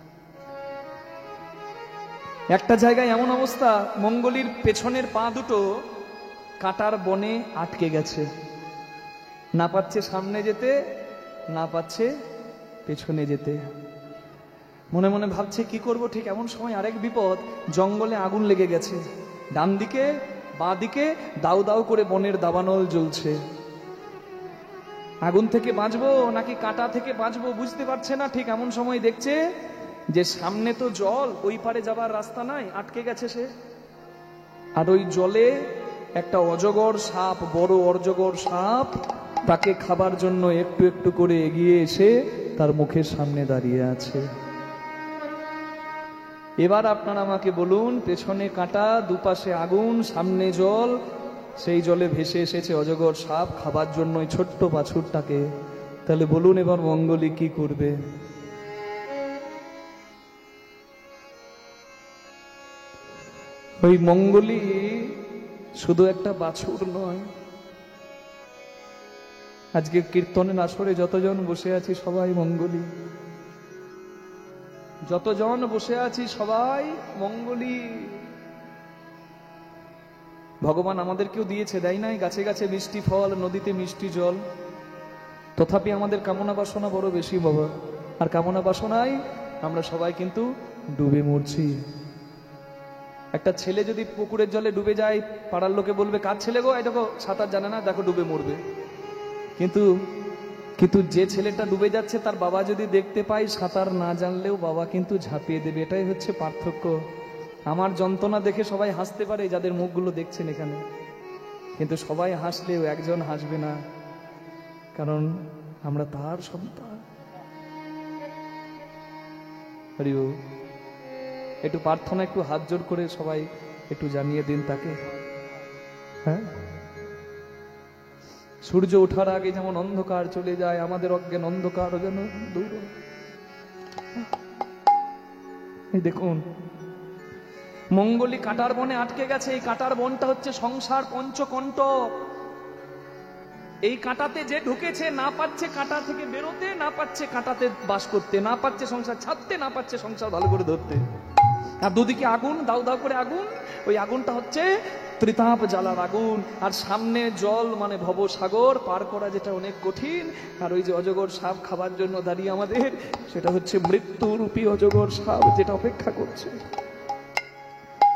একটা জায়গায় এমন অবস্থা, মঙ্গলীর পেছনের পা দুটো কাটার বনে আটকে গেছে, না পাচ্ছে সামনে যেতে, না পাচ্ছে পেছনে যেতে। মনে মনে ভাবছে কি করব। ঠিক এমন সময় আরেক বিপদ, জঙ্গলে আগুন লেগে গেছে, ডান দিকে বাঁ দিকে দাউ দাউ করে বনের দাবানল জ্বলছে। আগুন থেকে বাঁচবো নাকি কাঁটা থেকে বাঁচবো বুঝতে পারছে না। ঠিক এমন সময় দেখছে যে সামনে তো জল, ওই পারে যাবার রাস্তা নাই, আটকে গেছে সে। আর ওই জলে একটা অজগর সাপ, বড় অজগর সাপ, তাকে খাবার জন্য একটু একটু করে এগিয়ে এসে তার মুখের সামনে দাঁড়িয়ে আছে। এবার আপনারা আমাকে বলুন, পেছনে কাঁটা, দুপাশে আগুন, সামনে জল, সেই জলে ভেসে এসেছে অজগর সাপ খাবার জন্য ওই ছোট্ট বাছুরটাকে। তাহলে বলুন এবার মঙ্গলী কি করবে? ওই মঙ্গলী শুধু একটা বাছুর নয়, আজকে কীর্তনের আসরে যতজন বসে আছি সবাই মঙ্গলী, যতজন বসে আছি সবাই মঙ্গলী। ভগবান আমাদেরকেও দিয়েছে, দেয় নাই? গাছে গাছে মিষ্টি ফল, নদীতে মিষ্টি জল। তথাপি আমাদের কামনা বাসনা বড় বেশি বাবা, আর কামনা বাসনায় আমরা সবাই কিন্তু ডুবে মরছি। একটা ছেলে যদি পুকুরের জলে ডুবে যায়, পাড়ার লোকে বলবে কার ছেলে গো, এই দেখো সাঁতার জানে না, দেখো ডুবে মরবে। কিন্তু কিন্তু যে ছেলেটা ডুবে যাচ্ছে তার বাবা যদি দেখতে পায় সাঁতার না জানলেও বাবা কিন্তু ঝাঁপিয়ে দেবে। এটাই হচ্ছে পার্থক্য। আমার যন্ত্রণা দেখে সবাই হাসতে পারে, যাদের মুখগুলো দেখছেন এখানে, কিন্তু সবাই হাসলেও একজন হাসবে না, কারণ আমরা তার সন্তান। হরি বল। একটু প্রার্থনা, একটু হাত জোড় করে সবাই একটু জানিয়ে দিন তাকে। হ্যাঁ, সূর্য ওঠার আগে যেমন অন্ধকার চলে যায়, আমাদের অজ্ঞান অন্ধকার যেন দূর। এই দেখুন, মঙ্গলী কাটার বনে আটকে গেছে। এই কাটার বনটা হচ্ছে সংসার পঞ্চকণ্টক। এই কাঁটাতে যে ঢুকেছে, না পাচ্ছে কাঁটা থেকে বেরোতে, না পাচ্ছে কাঁটাতে বাস করতে, না পাচ্ছে সংসার ছাড়তে, না পাচ্ছে সংসার ভালো করে ধরতে। আর দুদিকে আগুন, দাউ দাউ করে আগুন। ওই আগুনটা হচ্ছে ত্রিতাপ জ্বালার আগুন, আর সামনে জল মানে ভবসাগর পার করা, যেটা অনেক কঠিন। আর ওই যে অজগর সাপ খাবার জন্য দাঁড়িয়ে আমাদের, সেটা হচ্ছে মৃত্যুরূপী অজগর সাপ, যেটা অপেক্ষা করছে।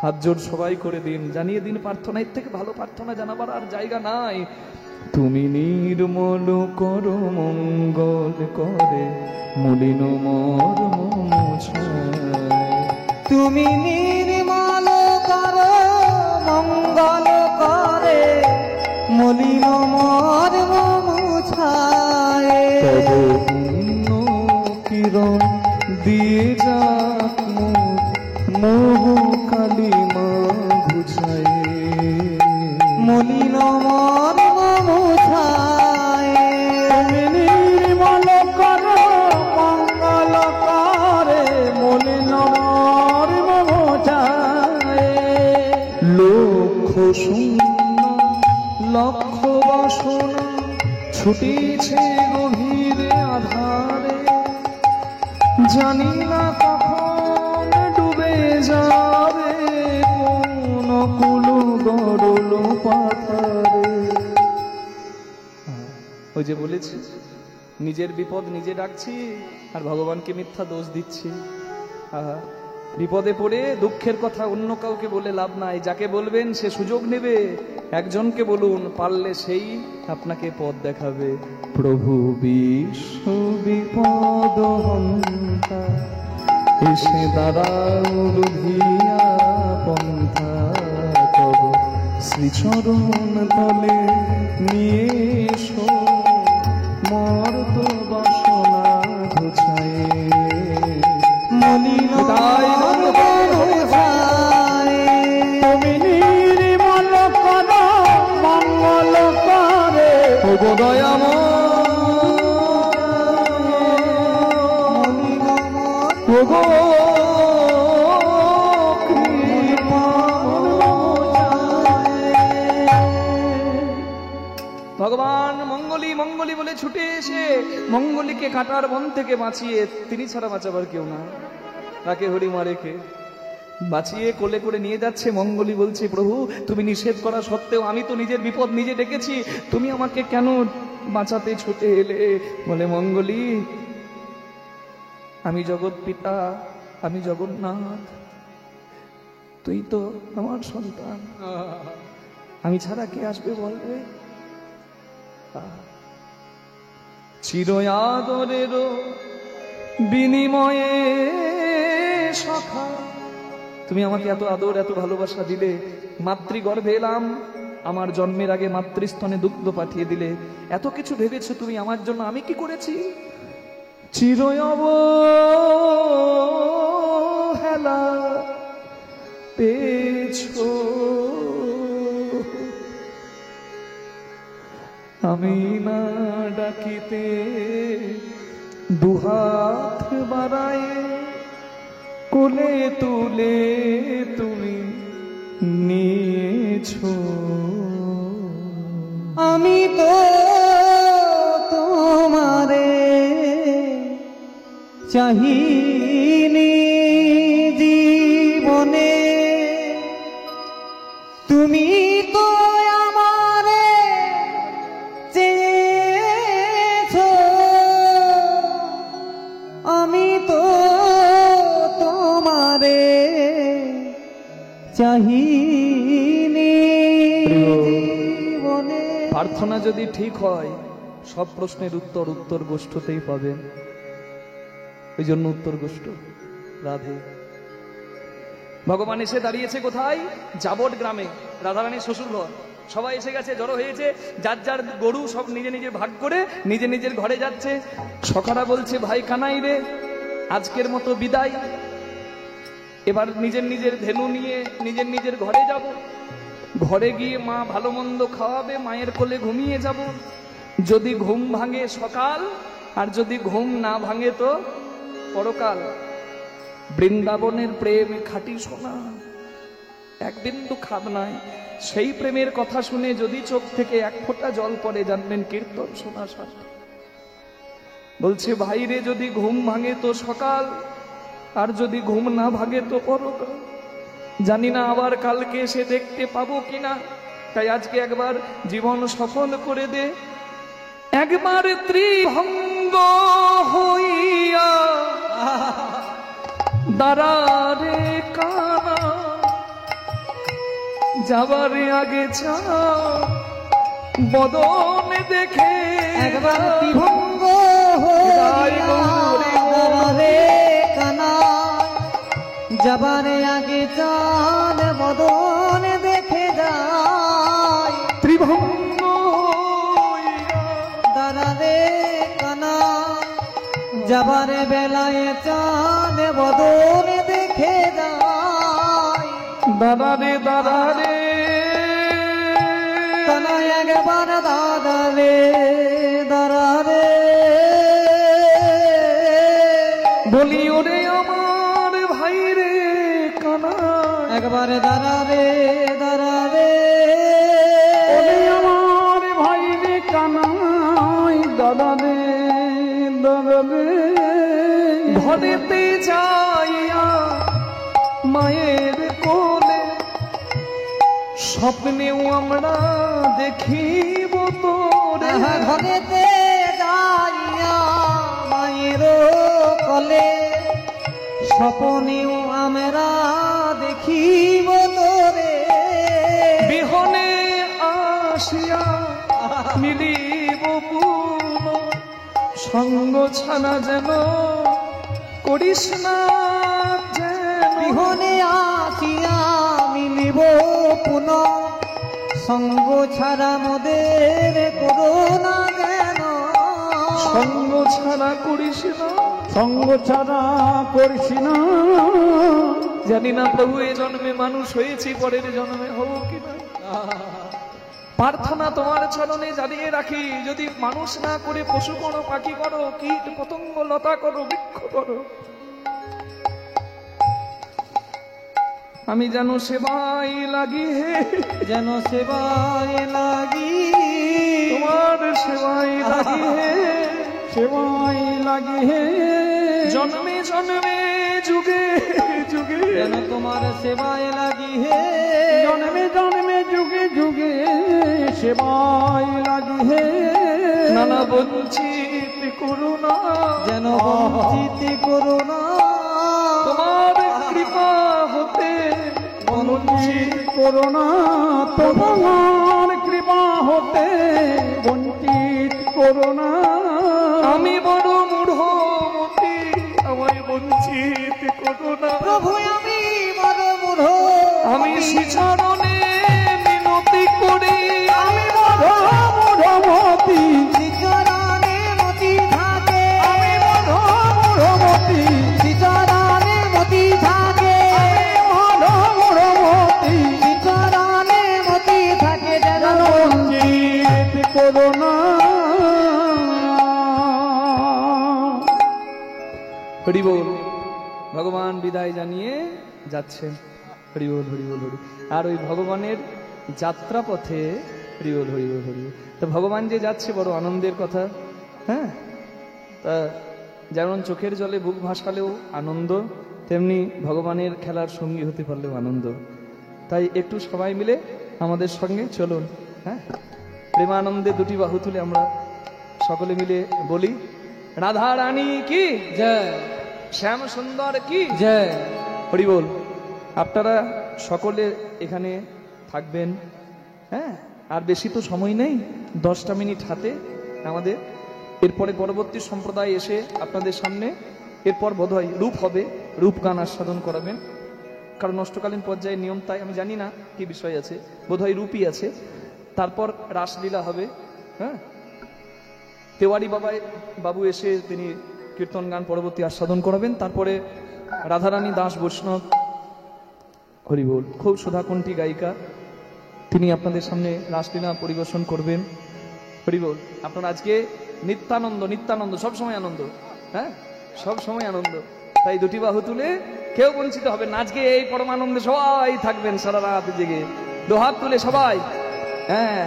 হাত জোড় সবাই করে দিন, জানিয়ে দিন প্রার্থনা। এর থেকে ভালো প্রার্থনা জানাবার আর জায়গা নাই। তুমি নির্মল করো মঙ্গল করে মলিন মর্ম ছায়। তুমি নির্মল করো মঙ্গল করে মলিন মর্ম মুছায়। তব পুণ্য কিরণ দিয়ে যাক মোহ কালিমা ঘুচায়। মলিন মর্ম মুছায়। তুমি নির্মল করো মঙ্গল করে মলিন মর্ম মুছায়। লক্ষ শূন্য লক্ষ বাসনা ছুটিছে গভীরে আধারে, জানি না কখন ডুবে যাবে কোন কুল গরল পাথারে। ওই যে বলেছি, নিজের বিপদ নিজে ডাকছি আর ভগবানকে মিথ্যা দোষ দিচ্ছি। বিপদে পড়ে দুঃখের কথা অন্য কাউকে বলে লাভ নাই। যাকে বলবেন সে সুযোগ নেবে। একজনকে বলুন, পারলে সেই আপনাকে পথ দেখাবে। প্রভু বিশ্ব বিপদ হন্তা, এসে দাঁড়াও রুধিয়া পন্থা। তব শ্রীচরণ তলে নিয়ে এসো মর্ত বাসনা ঘুচায়ে। মলিন মর্ম মুছায়। তুমি নির্মল করো মঙ্গল করে ওগো মলিন ওগো ভগবান মঙ্গলী মঙ্গলী বলে ছুটে এসে মঙ্গলীকে কাটার বন থেকে বাঁচিয়ে, তিনি ছাড়া বাঁচাবার কেউ না, তাকে হরিমা রেখে বাঁচিয়ে কোলে করে নিয়ে যাচ্ছে। মঙ্গলী বলছে, প্রভু তুমি নিষেধ করা সত্ত্বেও আমি তো নিজের বিপদ নিজে ডেকেছি, তুমি আমাকে কেন বাঁচাতে ছুটে এলে? বলে, মঙ্গলী আমি জগৎ পিতা, আমি জগন্নাথ, তুই তো আমার সন্তান, আমি ছাড়া কে আসবে বলবে? চির আদরের বিনিময়ে সখা, তুমি আমাকে এত আদর এত ভালোবাসা দিলে, মাতৃগর্ভে এলাম, আমার জন্মের আগে মাতৃস্তনে দুগ্ধ পাঠিয়ে দিলে, এত কিছু ভেবেছো তুমি আমার জন্য, আমি কি করেছি? চির অবহেলা পেয়েছো, আমি না ডাকিতে দুহাত বাড়ায় কোলে তুলে তুমি নিয়েছো। আমি তো চাহিনি জীবনে তুমি তো আমারে চেয়েছো আমি তো তোমারে চাহিনি জীবনে। প্রার্থনা যদি ঠিক হয় সব প্রশ্নের উত্তর গোষ্ঠতেই পাবেন। ওই জন্য উত্তর গোষ্ঠ রাধে। ভগবান এসে দাঁড়িয়েছে কোথায়? জাবট গ্রামে, রাধারানীর শ্বশুর ঘর। সবাই এসে গেছে, জড়ো হয়েছে, যার যার গরু সব নিজে নিজে ভাগ করে নিজে নিজের ঘরে যাচ্ছে। সখারা বলছে, ভাই কানাই রে, আজকের মতো বিদায়, এবার নিজের নিজের ধেনু নিয়ে নিজের নিজের ঘরে যাব। ঘরে গিয়ে মা ভালো মন্দ খাওয়াবে, মায়ের কোলে ঘুমিয়ে যাব। যদি ঘুম ভাঙে সকাল, আর যদি ঘুম না ভাঙে তো পরকাল। বৃন্দাবনের প্রেম খাঁটি সোনা, এক বিন্দু খাদ নাই। সেই প্রেমের কথা শুনে যদি চোখ থেকে এক ফোঁটা জল পড়ে, জানবেন কীর্তন শোনা সাথে। বলছে, ভাইরে যদি ঘুম ভাঙে তো সকাল, আর যদি ঘুম না ভাঙে তো পরকাল। জানি না আবার কালকে এসে দেখতে পাবো কিনা, তাই আজকে একবার জীবন সফল করে দে। একবার ত্রিভঙ্গ হইয়া দাঁড়ারে কানা, যাবার আগে চা বদন দেখে। একবার ত্রিভঙ্গ হইয়া দাঁড়ারে কানা, যাবার আগে চাঁদ বদন দেখে যায়। ত্রিভঙ্গ হইয়া দাঁড়ারে কানা, যাবার বেলায় চাঁদ বদন দেখে যায়। দাঁড়ারে দাঁড়ারে কানা একবার দাঁড়ারে দাঁড়ারে, বলি ওরে আমার ভাই রে কানা, একবার দাঁড়ারে দাঁড়ারে, ওরে আমার ভাই রে কানাই, দাঁড়ারে দাঁড়ারে। ঘরেতে যাইয়া মায়ের কোলে, স্বপ্নেও আমরা দেখিব তোরে। ঘরেতে যাইয়া মায়ের কোলে, স্বপ্নেও আমরা দেখিব তোরে। বিহনে আসিয়া মিলিব পূর্ণ, সঙ্গ ছাড়া যেন করিস না যেন। বিহনে আসিয়া মিলিব পুন, সঙ্গ ছাড়া মোদের করোনা যেন। সঙ্গ ছাড়া করিস না, সঙ্গ ছাড়া করিস না। জানি না প্রভু এ জন্মে মানুষ হয়েছি, পরের জন্মে হব কিনা। প্রার্থনা তোমার চরণে জানিয়ে রাখি, যদি মানুষ না করে পশু করো, পাখি করো, কীট পতঙ্গ লতা করো, বৃক্ষ করো, আমি যেন সেবাই লাগি হে, যেন সেবায় লাগি, তোমার সেবাই লাগি হে, সেবায় লাগি হে। জন্মে জন্মে যুগে যুগে, যেন তোমার সেবায় লাগি হে। জন্মে জন্মে যুগে যুগে সেবাই লাগি হে। নানা বঞ্চিত করুণা, যেন বঞ্চিত করুণা, তোমার কৃপা হতে বঞ্চিত করুণা, তোমার কৃপা হতে বঞ্চিত করুণা। আমি বড় মূঢ়মতি, আমায় বঞ্চিত করুণা। প্রভু আমি বড় মূঢ়, আমি শ্রীচরণে মিনতি করি, আমি বড় মূঢ়মতি। শ্রীচরণে মতি থাকে, আমি বড় মূঢ়মতি, শ্রীচরণে মতি থাকে, বড় মূঢ়মতি, শ্রীচরণে মতি থাকে। যেন বঞ্চিত করুণা। হরি বল। ভগবান বিদায় জানিয়ে যাচ্ছেন, হরি বল হরি বল হরি। আর ওই ভগবানের যাত্রা পথে হরি বল হরি বল হরি বল। তো ভগবান যে যাচ্ছে বড় আনন্দের কথা। হ্যাঁ, তা যেমন চোখের জলে বুক ভাসালেও আনন্দ, তেমনি ভগবানের খেলার সঙ্গী হতে পারলেও আনন্দ। তাই একটু সবাই মিলে আমাদের সঙ্গে চলুন, হ্যাঁ, প্রেমানন্দে দুটি বাহু তুলে আমরা সকলে মিলে বলি, রাধা রানী কি জয়, শ্যাম সুন্দর কি জয়। হরি বল। আপনারা সকলে এখানে থাকবেন, হ্যাঁ, আর বেশি তো সময় নেই, 10টা মিনিট হাতে আমাদের। এরপরে পরবর্তী সম্প্রদায় এসে আপনাদের সামনে এরপর বোধহয় রূপ হবে, রূপ গান আস্বাদন করাবেন, কারণ অষ্টকালীন পর্যায়ে নিয়ম, তাই আমি জানি না কি বিষয় আছে, বোধহয় রূপই আছে। তারপর রাসলীলা হবে, হ্যাঁ, তেওয়ারি বাবু এসে তিনি কীর্তন গান পরবর্তী আস্বাদন করাবেন। তারপরে রাধারানী দাস বৈষ্ণব হরিবোল, খুব সুধাকণ্ঠী গায়িকা, তিনি আপনাদের সামনে রাসলীলা পরিবেশন করবেন। হরিবোল। আপনারা আজকে নিত্যানন্দ, নিত্যানন্দ, সবসময় আনন্দ, হ্যাঁ, সবসময় আনন্দ। তাই দুটি বাহু তুলে কেউ বঞ্চিত হবে না, আজকে এই পরমানন্দে সবাই থাকবেন সারা রাত জেগে, দুহাত তুলে সবাই, হ্যাঁ,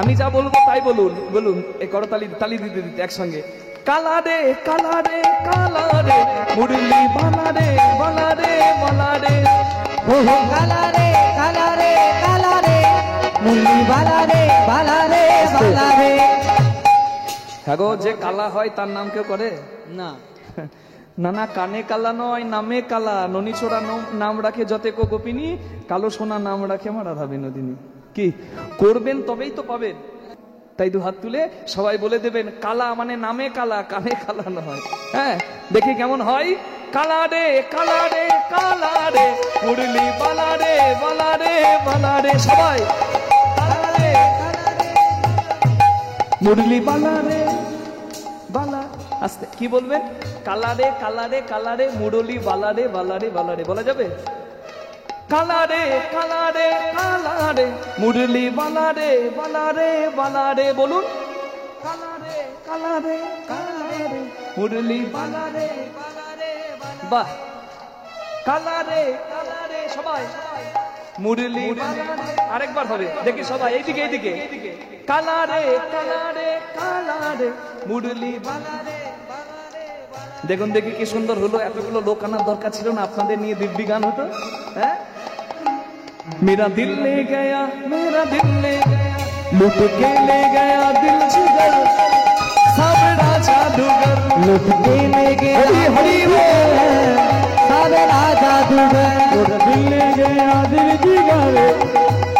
আমি যা বলবো তাই বলুন, বলুন এই করতালি তালি দিতে দিতে একসঙ্গে, কালা রে কালা রে কালা রে মুরলি বালা রে বালা রে বালা রে, ও কালা রে কালা রে কালা রে মুরলি বালা রে বালা রে বালা রে। হ্যাঁ গো, যে কালা হয় তার নাম কেউ করে না, না না, কানে কালা নয়, নামে কালা। ননীছোড়া নাম রাখে যতেকো গোপিনী, কালো সোনা নাম রাখে আমার রাধা বিনোদিনী। কি করবেন তবেই তো পাবেন। তাই দু হাত তুলে সবাই বলে দেবেন, কালা মানে নামে কালা, কানে কালা নয়। হ্যাঁ, দেখি কেমন হয়, কালা রে কালা রে কালা রে মুরলি বালা রে বালা রে বালা রে, সবাই কালা রে মুরলি বালা রে বালা, আস্তে কি বলবেন, কালারে কালারে কালারে মুরলি বালারে বালারে বালারে, বলা যাবে, কালারে কালারে কালারে মুরলি বালারে বালারে বালারে, বলুন, কালারে কালারে কালারে মুরলি বালারে বালারে, বাহ, কালারে কালারে, সবাই মুরলি বালারে, আরেকবার হবে, দেখি সবাই এইদিকে এইদিকে, কালারে কালারে কালারে মুরলি বালারে। দেখুন দেখি কি সুন্দর হলো, এতগুলো লোক আনার দরকার ছিল না, আপনাদের নিয়ে দিব্যি গান হতো। হ্যাঁ, মেরা দিল লে গয়া মেরা দিল লে গয়া লুট কে লে গয়া দিল জিগর সাবরা জাদুগর, লুট के ले गया हरि बोल, सावरा जादूगर, लुट दिल ले गया दिल जिगर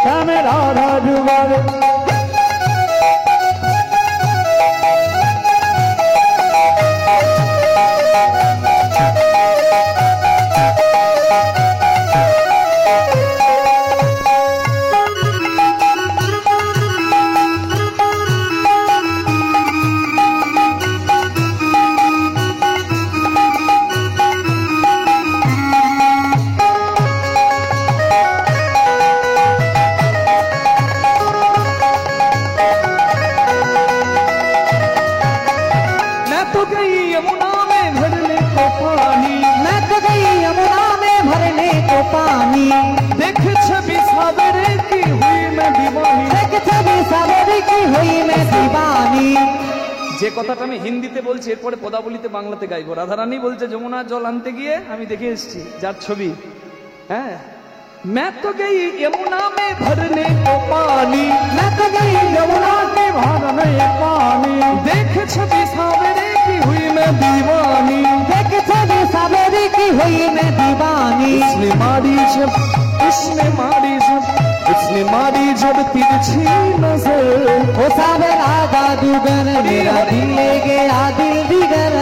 श्याम राधा जुगर। पानी देख छवि सावरे की हुई मैं दीवानी, देख छवि सावरे की हुई मैं दीवानी। যে কথাটা আমি হিন্দিতে বলছি এরপরে পদাবলিতে বাংলাতে গাইবো। রাধারানী বলছে, যমুনার জল আনতে গিয়ে আমি দেখে এসেছি যার ছবি, হ্যাঁ, मैं तो गई यमुना में भरने को पानी, मैं तो गई यमुना में भरने पानी, देख छवि सावरे की हुई मैं दीवानी, देख छवि सावरे की हुई मैं दीवानी। उसने मारी जब तिरछी नजर, ओ सावरा जादूगर मेरा दिल ले गया दिल दिगर,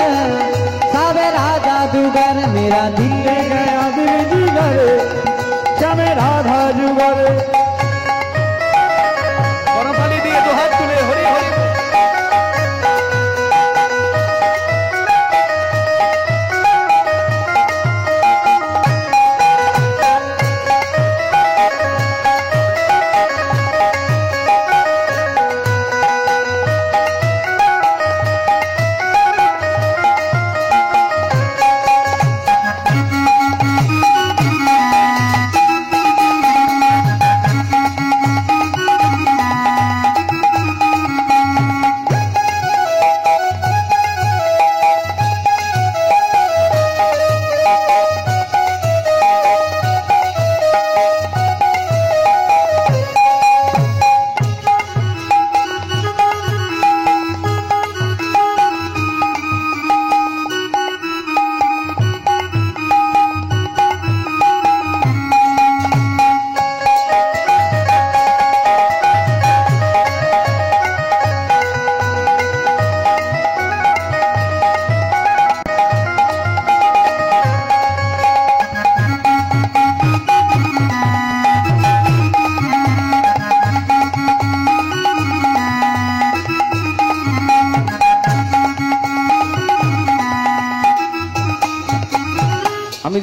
सावरा जादूगर मेरा दिल ले गया दिल दिगर, श्याम राधा जुगर। করতালি দিয়ে দু হাত তুলে হরি হরি।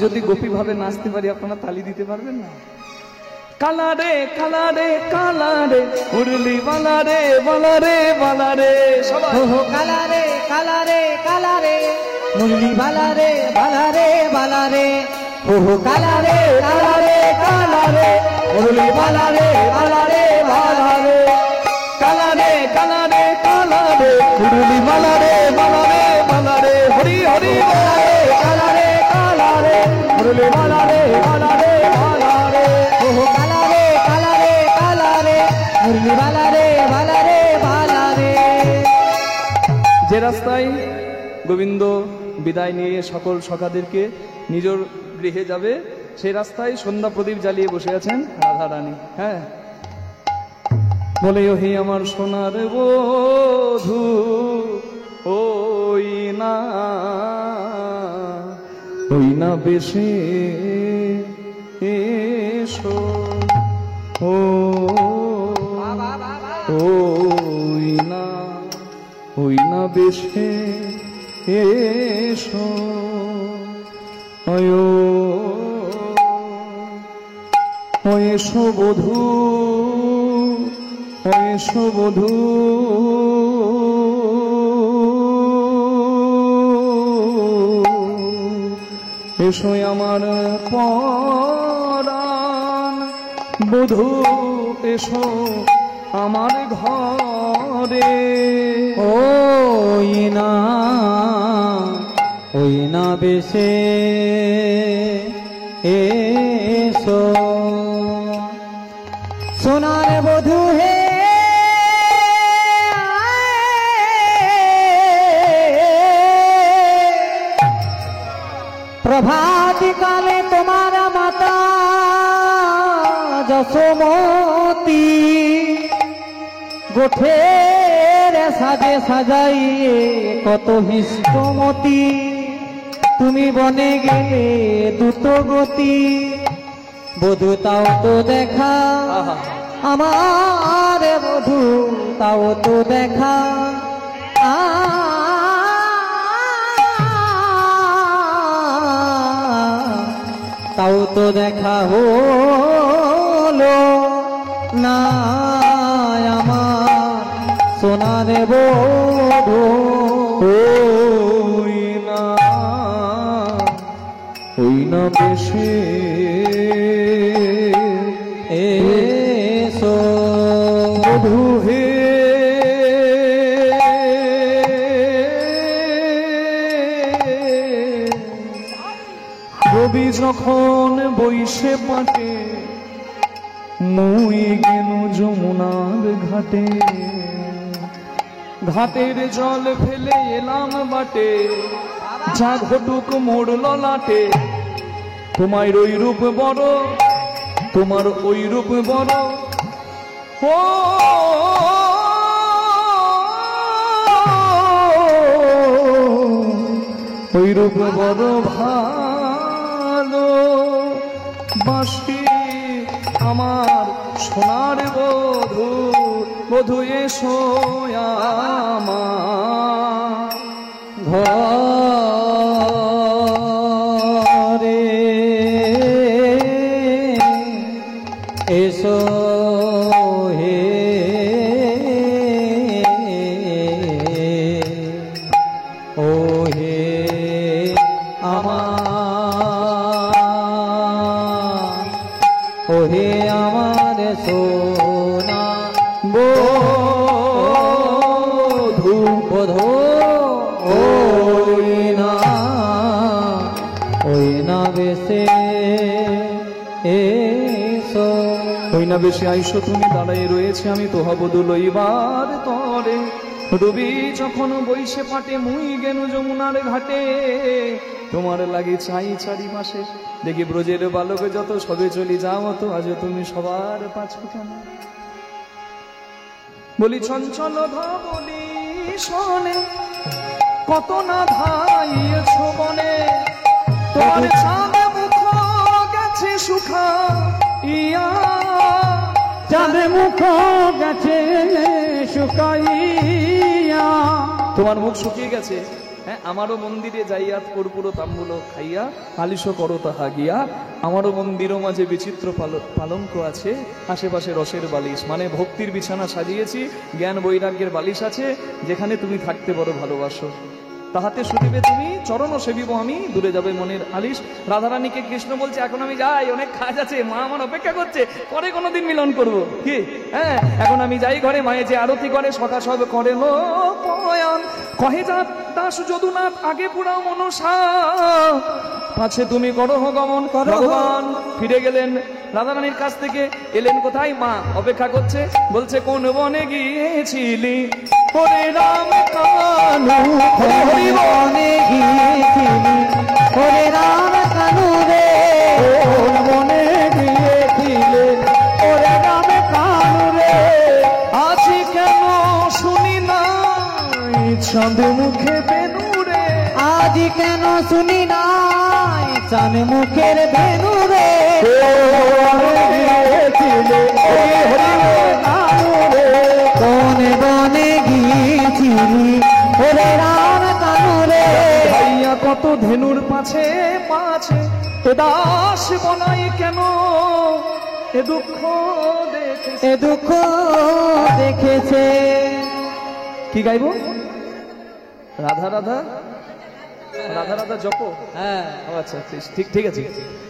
যদি গোপী ভাবে নাচতে পারি আপনারা তালি দিতে পারবেন না? কালারে কালারে কালারে মুরলি বালারে বালারে বালারে সবাই ওহো কালারে কালারে কালারে মুরলি বালারে বালারে বালারে ওহো কালারে কালারে কালারে মুরলি বালারে বালারে বালারে কালারে কালারে কালারে মুরলি বালারে বালারে বালারে হরি হরি কালারে কালারে মুরলি বালারে বালারে বালারে ওহো কালারে কালারে কালারে মুরলি বালারে বালারে বালারে। যে রাস্তায় গোবিন্দ বিদায় নিয়ে সকল সখাদেরকে নিজের গৃহে যাবে, সেই রাস্তায় সন্ধ্যা প্রদীপ জ্বালিয়ে বসে আছেন রাধা রানী। হ্যাঁ, বলে ওহি আমার সোনার বধূ ওই না বেশে এসো ওই না বেশে এসো এসো বধূ এসো বধূ এসো আমার পরাণ বধূ এসো আমার ঘরে ওই না বেশে এসো সোনার বধূ হে প্রভাত কালে তোমার মাতা যশোমতী গোঠের সাজে সাজাইয়ে কত হিষ্টমতি তুমি বনে গেলে দ্রুত গতি বধূ তাও তো দেখা আমার বধূ তাও তো দেখা তাও তো দেখা হলো না আমার সোনার বধূ ওই না বেশে এসো বধূ হে রবি যখন বইসে পাটে মুই গেল যমুনার ঘাটে ঘাটের জল ফেলে এলাম বাটে যা ঘটুক মোড় ললাটে তোমার ওই রূপ বড় তোমার ওই রূপ বড় ও ওই রূপ বড় ভালো বাসি আমার সোনার বধূ বধূ এসো আমার ঘরে এসো হে ও হে আমার ও হে আমার সোনা বধূ বধূ ওই না বেশে এসো ওই না বেশি আইসো তুমি দাঁড়াই রয়েছে আমি তো হব লইবার তরে রবি যখন বইসে পাটে মুই গেনু যমুনার ঘাটে তোমার লাগে চাই চারিপাশে দেখি ব্রজের বালক যত সবে চলি যাও তো আজ তুমি সবার পাছু কেন বলি চঞ্চল ধবলি শোনে কত না ধাইয়েছ বনে তোমার চাঁদ মুখ গেছে সুখা ইয়া চাঁদ মুখ গেছে শুকাইয়া তোমার মুখ শুকিয়ে গেছে হ্যাঁ, আমারও মন্দিরে যাইয়া কর্পূর তাম্বুল খাইয়া আলিশ করো তাহা গিয়া, আমারও মন্দিরও মাঝে বিচিত্র পালঙ্ক আছে, আশেপাশে রসের বালিশ, মানে ভক্তির বিছানা সাজিয়েছি, জ্ঞান বৈরাগ্যের বালিশ আছে, যেখানে তুমি থাকতে বড় ভালোবাসো। তাহাতে শুনিবে তুমি চরণ সেবিব আমি, দূরে যাবে মনের আলিশ। রাধারানীকে কৃষ্ণ বলছে এখন আমি যাই, অনেক কাজ আছে, মা আমার অপেক্ষা করছে, পরে কোনোদিন মিলন করব। কি হ্যাঁ, এখন আমি যাই ঘরে, মায়ে যে আরতি করে সখা সব করে লো পয়ন, কহে যাত দাস যদুনাথ আগে পুরাও মনসা, পাছে তুমি করো গমন। ভগবান ফিরে গেলেন রাধারানীর কাছ থেকে, এলেন কোথায়? মা অপেক্ষা করছে, বলছে কোন বনে গিয়েছিলি ওরে রাম কানু, হরি হরি বনে গিয়েছিলি ওরে রাম কানু রে, কোন বনে গিয়েছিলে ওরে রাম কানু রে, আছি কেন শুনি নাই চাঁদ মুখে বেনু রে, আজ কেন শুনি নাই চান মুখের বেনু রে, গিয়েছিলে ওরে রাম কানু রে, কোন বনে গিয়েছিলি ওরে রাম কানু রে, ভাইয়া কত ধেনুর পাছে পাছে এ দাস বনাই কেন, এ দুঃখ দেখে। এ দুঃখ দেখেছে। কি গাইবো? রাধা রাধা রাধা রাধা জপ। হ্যাঁ, ও আচ্ছা, ঠিক ঠিক আছে,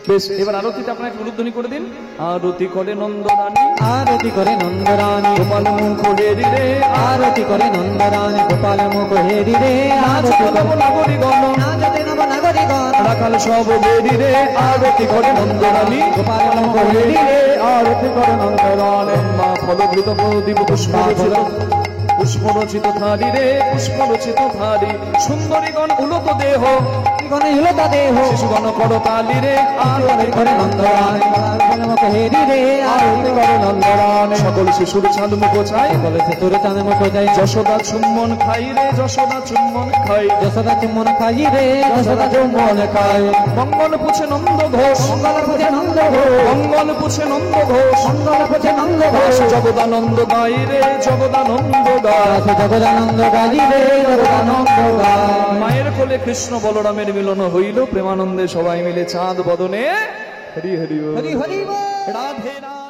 বেশ। এবার আরতিটা আপনার একটু উলুধ্বনি করে দিন। আরতি করে নন্দরানী, আরতি করে নন্দরানী গোপাল মুখ হেরি রে, আরতি করে নন্দরানী গোপাল মুখ হেরি রে, আরতি করে নাগরিগণ নাচতে নব নাগরিগণ রাখাল সব বেরি রে, আরতি করে নন্দরানী গোপাল মুখ হেরি হেরি রে আরতি করে নন্দরানী, মা ফলভৃত প্রদীপ পুষ্পরচিত পুষ্পরচিত ধারি রে, পুষ্পরচিত ধারি, সুন্দরীগণ উলক দেহ, গণে হলো দেহ, শিশুগণ করতালি রে, আরতি করে নন্দরানী গোপাল মুখ হেরি রে, আরতি করে নন্দরানী সকল শিশুর চাঁদ মুখ চাই, বলেছে তোর চাঁদ মুখ যাই, যশোদা চুম্বন খাই রে, যশোদা চুম্বন খাই, যশোদা চুম্বন খাই রে, যশোদা চুম্বন খাই, মঙ্গল পুছে নন্দ ঘোষ, মঙ্গল পুজে নন্দ ঘোষ, মঙ্গল পুছে নন্দ ঘোষ, মঙ্গল পুজে নন্দ ঘোষ, জগদানন্দ গাই রে, জগদানন্দ গাই, জগদানন্দ গাই রে, জগদানন্দ গাই। মায়ের কোলে কৃষ্ণ বলরামের মিলন হইল, প্রেমানন্দে সবাই মিলে চাঁদ বদনে হরি হরি বল। হরি হরি বল। রাধে রাধে।